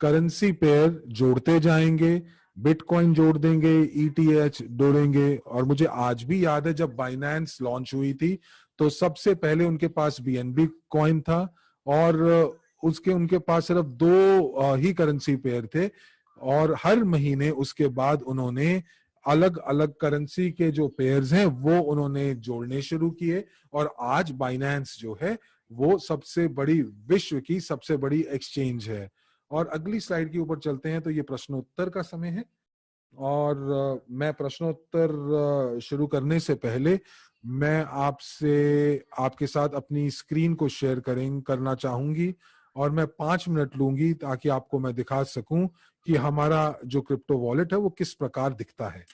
करेंसी पेयर जोड़ते जाएंगे, बिटकॉइन जोड़ देंगे, ईटीएच जोड़ेंगे। और मुझे आज भी याद है जब बाइनेंस लॉन्च हुई थी तो सबसे पहले उनके पास बीएनबी कॉइन था, और उसके उनके पास सिर्फ 2 ही करेंसी पेयर थे। और हर महीने उसके बाद उन्होंने अलग अलग करेंसी के जो पेयर्स हैं वो उन्होंने जोड़ने शुरू किए, और आज बाइनेंस जो है वो सबसे बड़ी, विश्व की सबसे बड़ी एक्सचेंज है। और अगली स्लाइड के ऊपर चलते हैं तो ये प्रश्नोत्तर का समय है। और मैं प्रश्नोत्तर शुरू करने से पहले मैं आपसे आपके साथ अपनी स्क्रीन को शेयर करना चाहूंगी, और मैं 5 मिनट लूंगी ताकि आपको मैं दिखा सकूं कि हमारा जो क्रिप्टो वॉलेट है वो किस प्रकार दिखता है।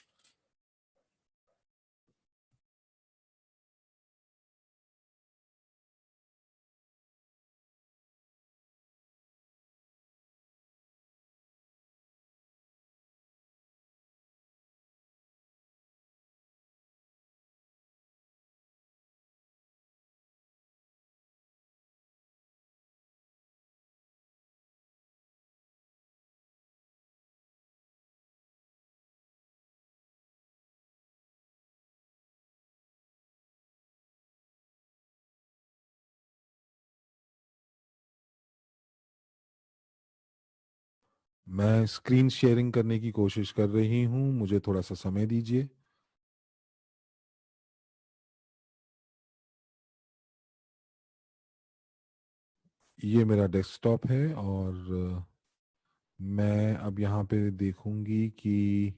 मैं स्क्रीन शेयरिंग करने की कोशिश कर रही हूँ, मुझे थोड़ा सा समय दीजिए। ये मेरा डेस्कटॉप है और मैं अब यहाँ पे देखूंगी कि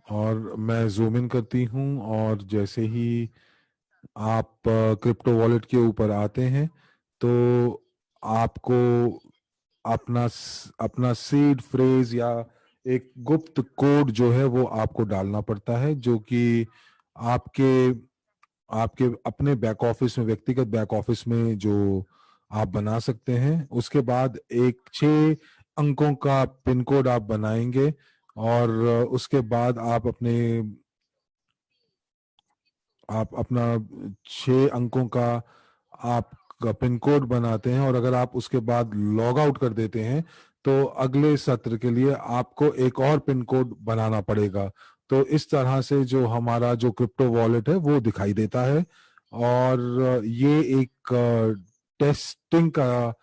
और मैं जूम इन करती हूँ और जैसे ही आप क्रिप्टो वॉलेट के ऊपर आते हैं तो आपको अपना सीड फ्रेज या एक गुप्त कोड जो है वो आपको डालना पड़ता है, जो कि आपके आपके अपने बैक ऑफिस में, व्यक्तिगत बैक ऑफिस में जो आप बना सकते हैं। उसके बाद एक 6 अंकों का पिन कोड आप बनाएंगे और उसके बाद आप अपना 6 अंकों का आप पिन कोड बनाते हैं और अगर आप उसके बाद लॉग आउट कर देते हैं तो अगले सत्र के लिए आपको एक और पिन कोड बनाना पड़ेगा। तो इस तरह से जो हमारा जो क्रिप्टो वॉलेट है वो दिखाई देता है और ये एक टेस्टिंग का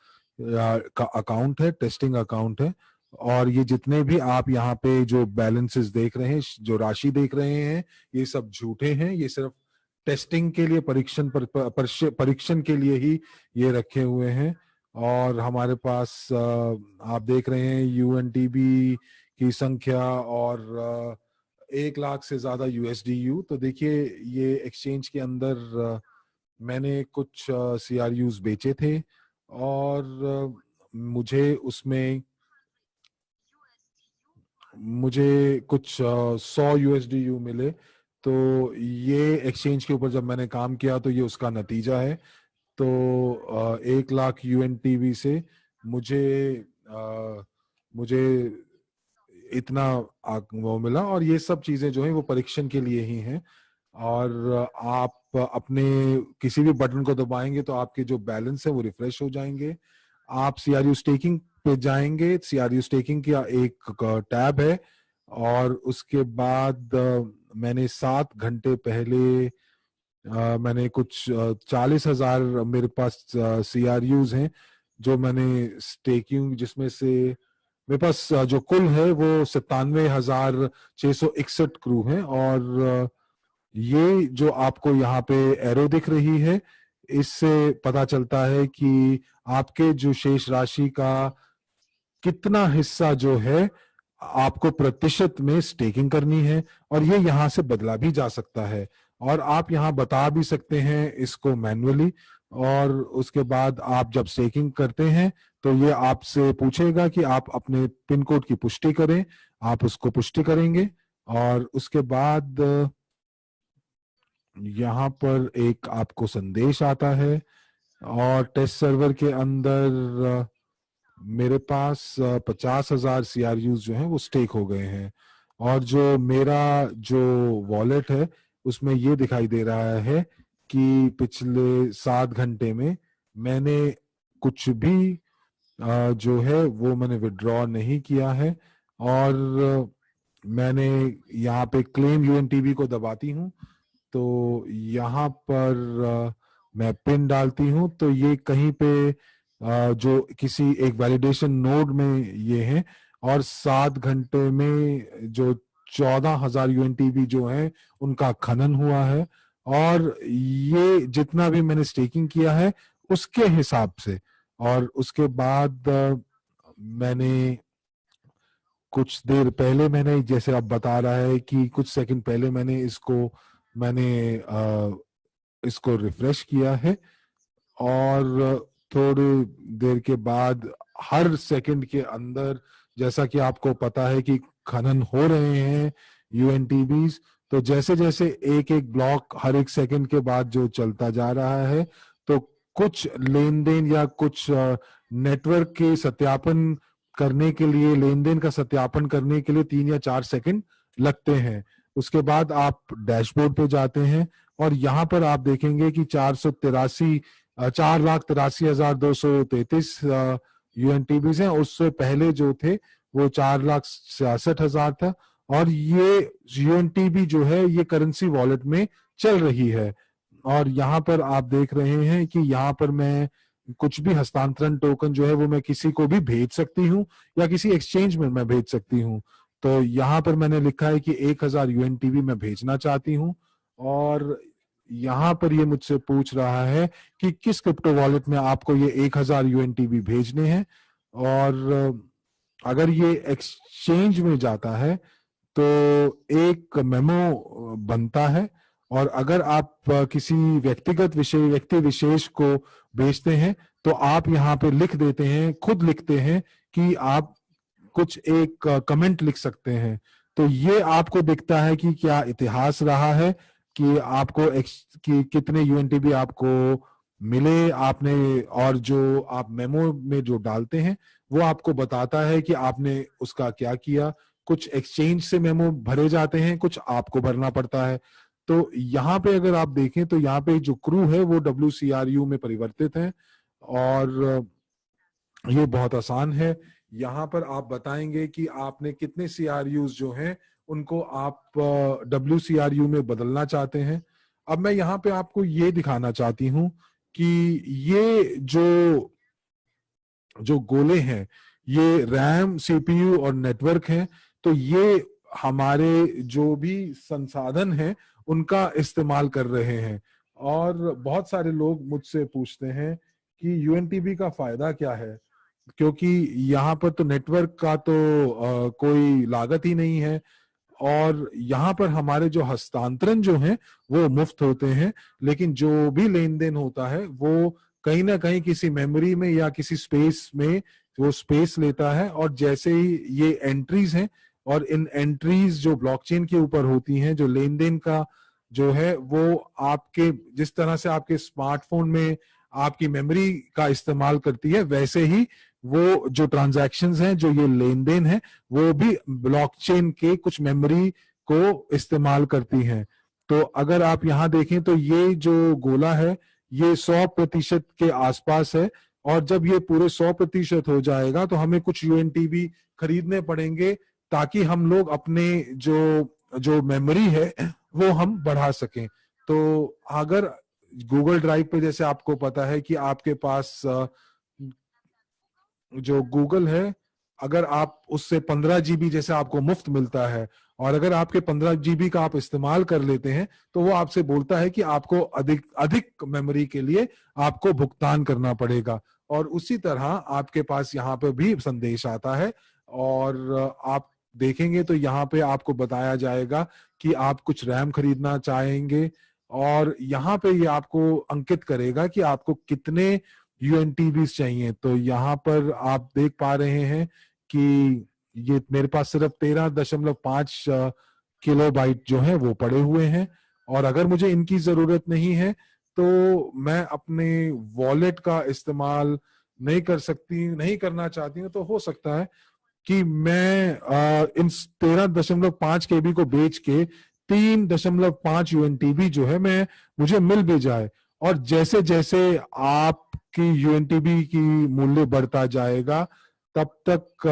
अकाउंट है, टेस्टिंग अकाउंट है। और ये जितने भी आप यहाँ पे जो बैलेंसेस देख रहे हैं, जो राशि देख रहे हैं, ये सब झूठे हैं। ये सिर्फ टेस्टिंग के लिए, परीक्षण के लिए ही ये रखे हुए हैं। और हमारे पास आप देख रहे हैं यूएनटीबी की संख्या और 1 लाख से ज्यादा यूएसडीयू। तो देखिए ये एक्सचेंज के अंदर मैंने कुछ सीआरयूज बेचे थे और मुझे कुछ 100 यूएसडीयू मिले। तो ये एक्सचेंज के ऊपर जब मैंने काम किया तो ये उसका नतीजा है। तो 1 लाख यूएनटीवी से मुझे मुझे इतना वो मिला। और ये सब चीजें जो है वो परीक्षण के लिए ही हैं। और आप अपने किसी भी बटन को दबाएंगे तो आपके जो बैलेंस है वो रिफ्रेश हो जाएंगे। आप सीआरयू स्टेकिंग पे जाएंगे, सीआरयू स्टेकिंग का एक टैब है और उसके बाद मैंने 7 घंटे पहले मैंने कुछ 40,000 मेरे पास सीआरयूज हैं जो मैंने स्टेकिंग, जिसमें से मेरे पास जो कुल है वो 97,661 क्रू हैं। और ये जो आपको यहाँ पे एरो दिख रही है, इससे पता चलता है कि आपके जो शेष राशि का कितना हिस्सा जो है आपको प्रतिशत में स्टेकिंग करनी है। और ये यहाँ से बदला भी जा सकता है और आप यहाँ बता भी सकते हैं इसको मैन्युअली। और उसके बाद आप जब स्टेकिंग करते हैं तो ये आपसे पूछेगा कि आप अपने पिन कोड की पुष्टि करें। आप उसको पुष्टि करेंगे और उसके बाद यहाँ पर एक आपको संदेश आता है। और टेस्ट सर्वर के अंदर मेरे पास 50,000 सीआरयूज जो हैं वो स्टेक हो गए हैं। और जो मेरा जो वॉलेट है उसमें ये दिखाई दे रहा है कि पिछले 7 घंटे में मैंने कुछ भी जो है वो मैंने विड्रॉ नहीं किया है। और मैंने यहाँ पे क्लेम यूएनटीबी को दबाती हूँ तो यहाँ पर मैं पिन डालती हूँ तो ये कहीं पे जो किसी एक वैलिडेशन नोड में ये है। और 7 घंटे में जो 14,000 यूएनटीबी जो है उनका खनन हुआ है। और ये जितना भी मैंने स्टेकिंग किया है उसके हिसाब से। और उसके बाद मैंने कुछ देर पहले, मैंने जैसे अब बता रहा है कि कुछ सेकंड पहले मैंने इसको रिफ्रेश किया है। और थोड़ी देर के बाद हर सेकंड के अंदर, जैसा कि आपको पता है कि खनन हो रहे हैं यूएनटीबीज, तो जैसे जैसे एक एक ब्लॉक हर एक सेकंड के बाद जो चलता जा रहा है तो कुछ लेन देन या कुछ नेटवर्क के सत्यापन करने के लिए, लेन देन का सत्यापन करने के लिए 3 या 4 सेकंड लगते हैं। उसके बाद आप डैशबोर्ड पे जाते हैं और यहाँ पर आप देखेंगे कि 4,83,233 यूएनटीबीज हैं। उससे पहले जो थे वो 4,66,000 था। और ये यूएनटीबी जो है ये करेंसी वॉलेट में चल रही है। और यहाँ पर आप देख रहे हैं कि यहाँ पर मैं कुछ भी हस्तांतरण टोकन जो है वो मैं किसी को भी भेज सकती हूँ या किसी एक्सचेंज में मैं भेज सकती हूँ। तो यहाँ पर मैंने लिखा है कि 1000 यूएनटीबी मैं भेजना चाहती हूँ, और यहाँ पर ये मुझसे पूछ रहा है कि किस क्रिप्टो वॉलेट में आपको ये 1000 यूएनटीबी भेजने हैं। और अगर ये एक्सचेंज में जाता है तो एक मेमो बनता है, और अगर आप किसी व्यक्ति विशेष को भेजते हैं तो आप यहाँ पे लिख देते हैं, खुद लिखते हैं कि आप कुछ एक कमेंट लिख सकते हैं। तो ये आपको दिखता है कि क्या इतिहास रहा है, कि आपको कि कितने यूएनटीबी आपको मिले आपने, और जो आप मेमो में जो डालते हैं वो आपको बताता है कि आपने उसका क्या किया। कुछ एक्सचेंज से मेमो भरे जाते हैं, कुछ आपको भरना पड़ता है। तो यहाँ पे अगर आप देखें तो यहाँ पे जो क्रू है वो WCRU में परिवर्तित है, और ये बहुत आसान है। यहाँ पर आप बताएंगे कि आपने कितने CRUs जो हैं उनको आप WCRU में बदलना चाहते हैं। अब मैं यहाँ पे आपको ये दिखाना चाहती हूँ कि ये जो जो गोले हैं ये रैम, CPU और नेटवर्क हैं। तो ये हमारे जो भी संसाधन हैं उनका इस्तेमाल कर रहे हैं। और बहुत सारे लोग मुझसे पूछते हैं कि यूएनटीबी का फायदा क्या है, क्योंकि यहाँ पर तो नेटवर्क का तो कोई लागत ही नहीं है, और यहाँ पर हमारे जो हस्तांतरण जो हैं वो मुफ्त होते हैं, लेकिन जो भी लेन देन होता है वो कहीं ना कहीं किसी मेमोरी में या किसी स्पेस में वो स्पेस लेता है। और जैसे ही ये एंट्रीज हैं, और इन एंट्रीज जो ब्लॉकचेन के ऊपर होती हैं, जो लेन देन का जो है वो आपके जिस तरह से आपके स्मार्टफोन में आपकी मेमोरी का इस्तेमाल करती है, वैसे ही वो जो ट्रांजैक्शंस हैं, जो ये लेन देन है, वो भी ब्लॉकचेन के कुछ मेमोरी को इस्तेमाल करती हैं। तो अगर आप यहाँ देखें तो ये जो गोला है ये 100% के आसपास है, और जब ये पूरे 100% हो जाएगा तो हमें कुछ यूएनटीबी खरीदने पड़ेंगे, ताकि हम लोग अपने जो जो मेमोरी है वो हम बढ़ा सकें। तो अगर गूगल ड्राइव पे, जैसे आपको पता है कि आपके पास जो गूगल है, अगर आप उससे 15 GB जैसे आपको मुफ्त मिलता है, और अगर आपके 15 GB का आप इस्तेमाल कर लेते हैं तो वो आपसे बोलता है कि आपको अधिक अधिक मेमोरी के लिए आपको भुगतान करना पड़ेगा। और उसी तरह आपके पास यहाँ पे भी संदेश आता है, और आप देखेंगे तो यहाँ पे आपको बताया जाएगा कि आप कुछ रैम खरीदना चाहेंगे, और यहाँ पे ये आपको अंकित करेगा कि आपको कितने यूएनटीबीज चाहिए। तो यहाँ पर आप देख पा रहे हैं कि ये मेरे पास सिर्फ 13.5 किलोबाइट जो है वो पड़े हुए हैं, और अगर मुझे इनकी जरूरत नहीं है तो मैं अपने वॉलेट का इस्तेमाल नहीं करना चाहती हूँ, तो हो सकता है कि मैं इन 13.5 KB को बेच के 3.5 यूएनटीबी जो है मैं मुझे मिल भी जाए। और जैसे जैसे आपकी यूएनटीबी की मूल्य बढ़ता जाएगा, तब तक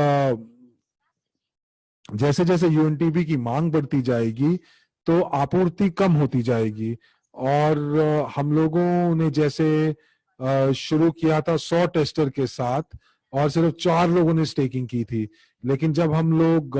जैसे जैसे यूएनटीबी की मांग बढ़ती जाएगी तो आपूर्ति कम होती जाएगी। और हम लोगों ने जैसे शुरू किया था 100 टेस्टर के साथ, और सिर्फ 4 लोगों ने स्टेकिंग की थी, लेकिन जब हम लोग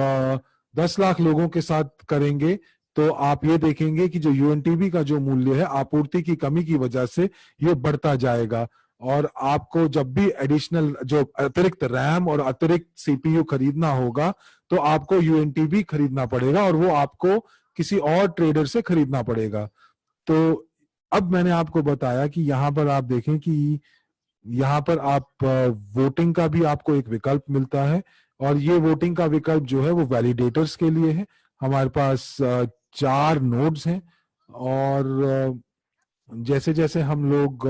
10 लाख लोगों के साथ करेंगे तो आप ये देखेंगे कि जो यूएनटीबी का जो मूल्य है आपूर्ति की कमी की वजह से ये बढ़ता जाएगा। और आपको जब भी एडिशनल जो अतिरिक्त रैम और अतिरिक्त सीपीयू खरीदना होगा तो आपको यूएनटीबी खरीदना पड़ेगा, और वो आपको किसी और ट्रेडर से खरीदना पड़ेगा। तो अब मैंने आपको बताया कि यहाँ पर आप देखें कि यहाँ पर आप वोटिंग का भी आपको एक विकल्प मिलता है, और ये वोटिंग का विकल्प जो है वो वैलिडेटर्स के लिए है। हमारे पास 4 नोड्स हैं, और जैसे जैसे हम लोग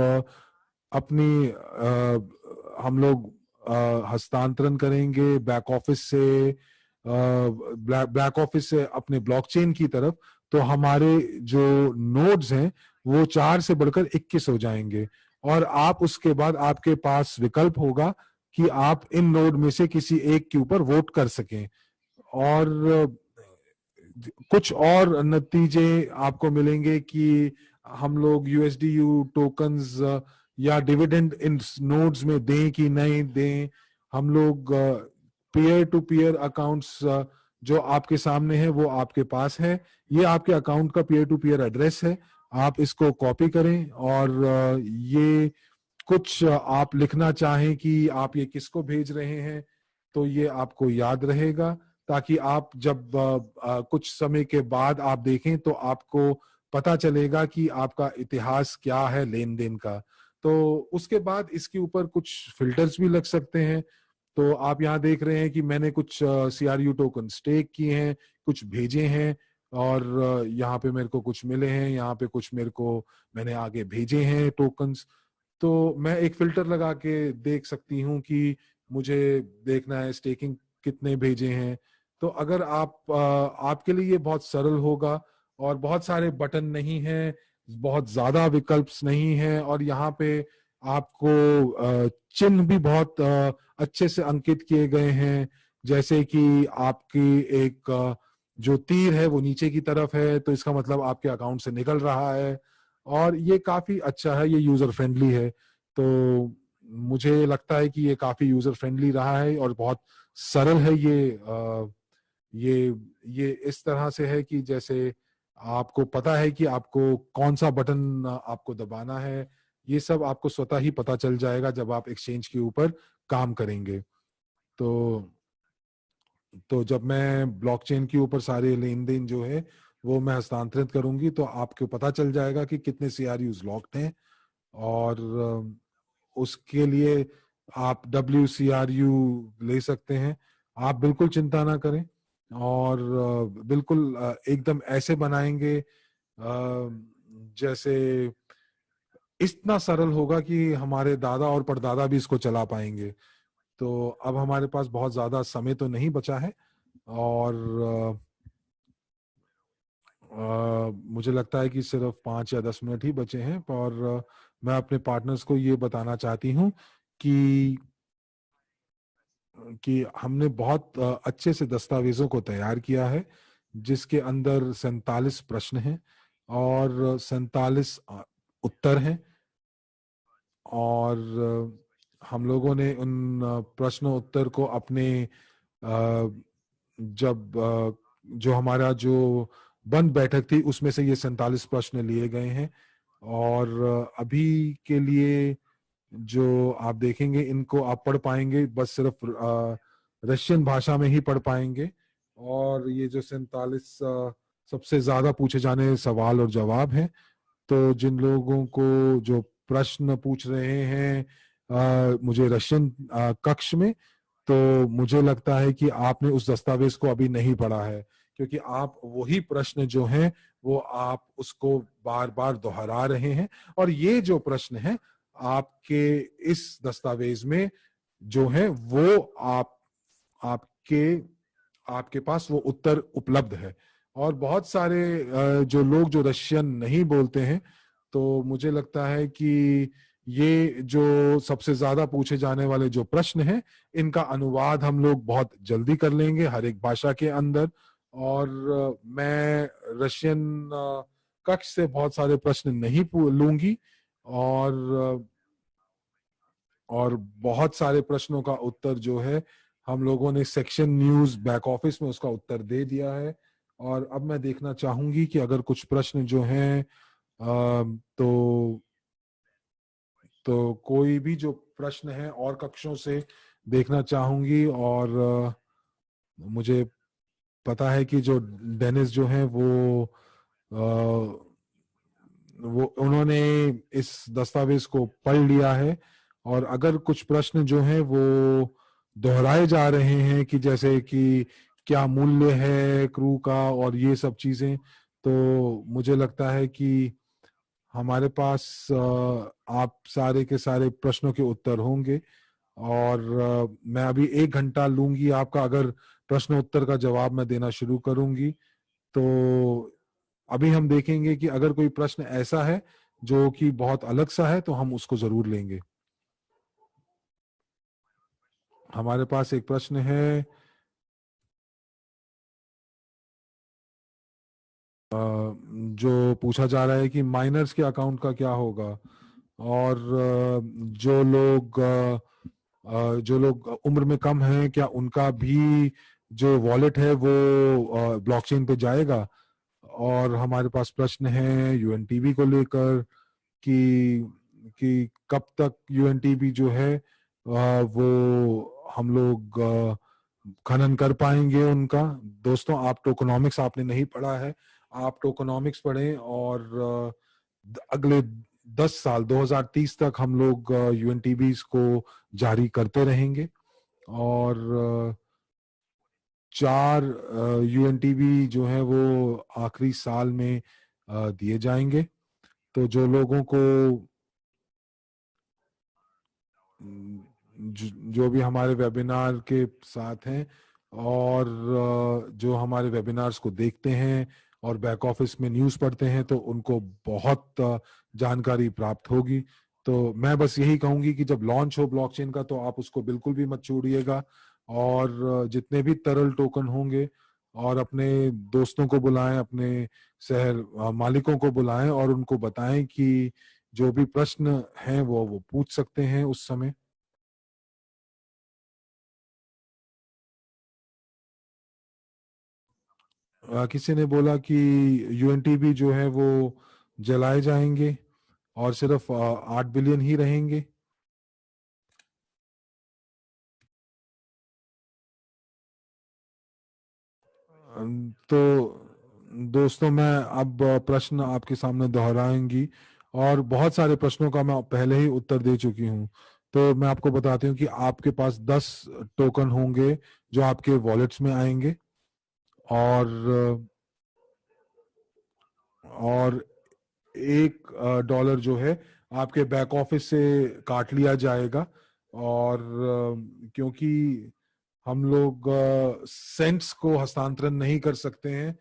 हस्तांतरण करेंगे बैक ऑफिस से अपने ब्लॉकचेन की तरफ, तो हमारे जो नोड्स हैं वो 4 से बढ़कर 21 हो जाएंगे। और आप उसके बाद आपके पास विकल्प होगा कि आप इन नोड में से किसी एक के ऊपर वोट कर सकें। और कुछ और नतीजे आपको मिलेंगे कि हम लोग यूएसडीयू टोकन्स या डिविडेंड इन नोड्स में दें कि नहीं दें। हम लोग पीयर टू पीयर अकाउंट्स जो आपके सामने है वो आपके पास है। ये आपके अकाउंट का पीयर टू पीयर एड्रेस है। आप इसको कॉपी करें और ये कुछ आप लिखना चाहें कि आप ये किसको भेज रहे हैं तो ये आपको याद रहेगा, ताकि आप जब कुछ समय के बाद आप देखें तो आपको पता चलेगा कि आपका इतिहास क्या है लेन देन का। तो उसके बाद इसके ऊपर कुछ फिल्टर्स भी लग सकते हैं। तो आप यहाँ देख रहे हैं कि मैंने कुछ सीआरयू टोकन स्टेक किए हैं, कुछ भेजे हैं, और यहाँ पे मेरे को कुछ मिले हैं, यहाँ पे कुछ मेरे को मैंने आगे भेजे हैं टोकन्स। तो मैं एक फिल्टर लगा के देख सकती हूँ कि मुझे देखना है स्टेकिंग कितने भेजे हैं। तो अगर आपके लिए ये बहुत सरल होगा और बहुत सारे बटन नहीं हैं, बहुत ज्यादा विकल्प नहीं हैं, और यहाँ पे आपको चिन्ह भी बहुत अच्छे से अंकित किए गए हैं। जैसे कि आपकी एक जो तीर है वो नीचे की तरफ है, तो इसका मतलब आपके अकाउंट से निकल रहा है। और ये काफी अच्छा है, ये यूजर फ्रेंडली है। तो मुझे लगता है कि ये काफी यूजर फ्रेंडली रहा है और बहुत सरल है। ये इस तरह से है कि जैसे आपको पता है कि आपको कौन सा बटन आपको दबाना है। ये सब आपको स्वतः ही पता चल जाएगा जब आप एक्सचेंज के ऊपर काम करेंगे। तो जब मैं ब्लॉकचेन के ऊपर सारे लेन देन जो है वो मैं हस्तांतरित करूंगी तो आपको पता चल जाएगा कि कितने सीआरयूज लॉक्ड हैं। और उसके लिए आप WCRU ले सकते हैं। आप बिल्कुल चिंता ना करें, और बिल्कुल एकदम ऐसे बनाएंगे जैसे इतना सरल होगा कि हमारे दादा और परदादा भी इसको चला पाएंगे। तो अब हमारे पास बहुत ज्यादा समय तो नहीं बचा है, और मुझे लगता है कि सिर्फ 5 या 10 मिनट ही बचे हैं। और मैं अपने पार्टनर्स को ये बताना चाहती हूँ कि हमने बहुत अच्छे से दस्तावेजों को तैयार किया है, जिसके अंदर 47 प्रश्न हैं और 47 उत्तर हैं। और हम लोगों ने उन प्रश्न उत्तर को अपने जब जो हमारा जो बंद बैठक थी उसमें से ये 47 प्रश्न लिए गए हैं। और अभी के लिए जो आप देखेंगे इनको आप पढ़ पाएंगे बस सिर्फ रशियन भाषा में ही पढ़ पाएंगे। और ये जो 47 सबसे ज्यादा पूछे जाने सवाल और जवाब हैं। तो जिन लोगों को जो प्रश्न पूछ रहे हैं मुझे रशियन कक्ष में, तो मुझे लगता है कि आपने उस दस्तावेज को अभी नहीं पढ़ा है, क्योंकि आप वही प्रश्न जो हैं वो आप उसको बार बार दोहरा रहे हैं। और ये जो प्रश्न है आपके इस दस्तावेज में जो है वो आपके आपके पास वो उत्तर उपलब्ध है। और बहुत सारे जो लोग जो रशियन नहीं बोलते हैं, तो मुझे लगता है कि ये जो सबसे ज्यादा पूछे जाने वाले जो प्रश्न हैं इनका अनुवाद हम लोग बहुत जल्दी कर लेंगे हर एक भाषा के अंदर। और मैं रशियन कक्ष से बहुत सारे प्रश्न नहीं लूंगी। और बहुत सारे प्रश्नों का उत्तर जो है हम लोगों ने सेक्शन न्यूज बैक ऑफिस में उसका उत्तर दे दिया है। और अब मैं देखना चाहूंगी कि अगर कुछ प्रश्न जो हैं तो कोई भी जो प्रश्न है और कक्षों से देखना चाहूंगी। और मुझे पता है कि जो डेनिस जो है वो उन्होंने इस दस्तावेज को पढ़ लिया है। और अगर कुछ प्रश्न जो हैं वो दोहराए जा रहे हैं कि जैसे कि क्या मूल्य है क्रू का और ये सब चीजें, तो मुझे लगता है कि हमारे पास आप सारे के सारे प्रश्नों के उत्तर होंगे। और मैं अभी 1 घंटा लूंगी आपका, अगर प्रश्न उत्तर का जवाब मैं देना शुरू करूंगी। तो अभी हम देखेंगे कि अगर कोई प्रश्न ऐसा है जो कि बहुत अलग सा है तो हम उसको जरूर लेंगे। हमारे पास एक प्रश्न है जो पूछा जा रहा है कि माइनर्स के अकाउंट का क्या होगा, और जो लोग उम्र में कम हैं, क्या उनका भी जो वॉलेट है वो ब्लॉकचेन पे जाएगा। और हमारे पास प्रश्न है यूएनटीबी को लेकर कि कब तक यूएनटीबी जो है वो हम लोग खनन कर पाएंगे उनका। दोस्तों, आप टोकोनॉमिक्स आपने नहीं पढ़ा है, आप टोकोनॉमिक्स पढ़ें, और अगले 10 साल 2030 तक हम लोग यूएनटीबीज को जारी करते रहेंगे। और 4 यूएनटीबी जो है वो आखिरी साल में दिए जाएंगे। तो जो लोगों को जो भी हमारे वेबिनार के साथ हैं, और जो हमारे वेबिनार्स को देखते हैं और बैक ऑफिस में न्यूज़ पढ़ते हैं, तो उनको बहुत जानकारी प्राप्त होगी। तो मैं बस यही कहूंगी कि जब लॉन्च हो ब्लॉकचेन का, तो आप उसको बिल्कुल भी मत छोड़िएगा, और जितने भी तरल टोकन होंगे, और अपने दोस्तों को बुलाएं, अपने शहर मालिकों को बुलाएं, और उनको बताएं कि जो भी प्रश्न हैं वो पूछ सकते हैं उस समय। किसी ने बोला कि यूएनटीबी जो है वो जलाए जाएंगे और सिर्फ 8 बिलियन ही रहेंगे। तो दोस्तों, मैं अब प्रश्न आपके सामने दोहराएंगी, और बहुत सारे प्रश्नों का मैं पहले ही उत्तर दे चुकी हूँ। तो मैं आपको बताती हूँ कि आपके पास 10 टोकन होंगे जो आपके वॉलेट्स में आएंगे, और 1 डॉलर जो है आपके बैक ऑफिस से काट लिया जाएगा। और क्योंकि हम लोग सेंट्स को हस्तांतरण नहीं कर सकते हैं,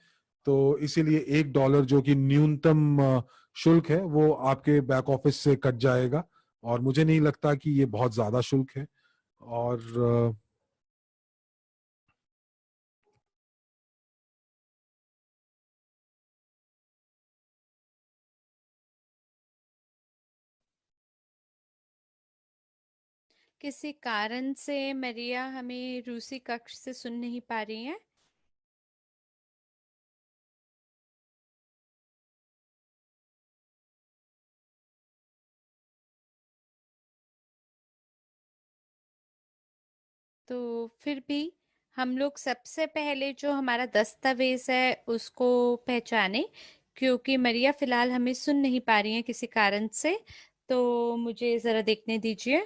तो इसीलिए 1 डॉलर जो कि न्यूनतम शुल्क है वो आपके बैक ऑफिस से कट जाएगा। और मुझे नहीं लगता कि ये बहुत ज्यादा शुल्क है। और किसी कारण से मरिया हमें रूसी कक्ष से सुन नहीं पा रही हैं। तो फिर भी हम लोग सबसे पहले जो हमारा दस्तावेज है उसको पहचाने, क्योंकि मरिया फिलहाल हमें सुन नहीं पा रही हैं किसी कारण से। तो मुझे जरा देखने दीजिए।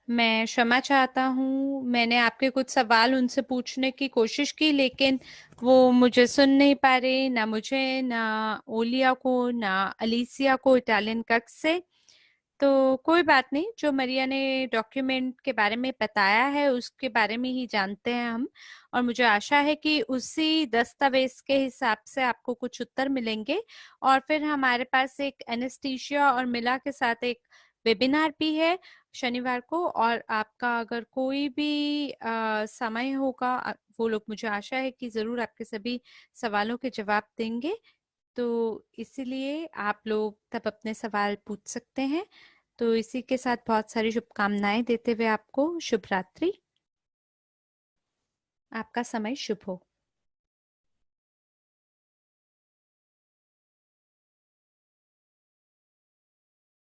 मैं क्षमा चाहता हूँ, मैंने आपके कुछ सवाल उनसे पूछने की कोशिश की, लेकिन वो मुझे सुन नहीं पा रहे, ना मुझे, ना ओलिया को, ना अलीसिया को इटालियन कक्ष से। तो कोई बात नहीं, जो मरिया ने डॉक्यूमेंट के बारे में बताया है उसके बारे में ही जानते हैं हम। और मुझे आशा है कि उसी दस्तावेज के हिसाब से आपको कुछ उत्तर मिलेंगे। और फिर हमारे पास एक एनेस्थीसिया और मिला के साथ एक वेबिनार भी है शनिवार को। और आपका अगर कोई भी समय होगा, वो लोग, मुझे आशा है कि जरूर आपके सभी सवालों के जवाब देंगे। तो इसीलिए आप लोग तब अपने सवाल पूछ सकते हैं। तो इसी के साथ बहुत सारी शुभकामनाएं देते हुए आपको शुभ रात्रि। आपका समय शुभ हो।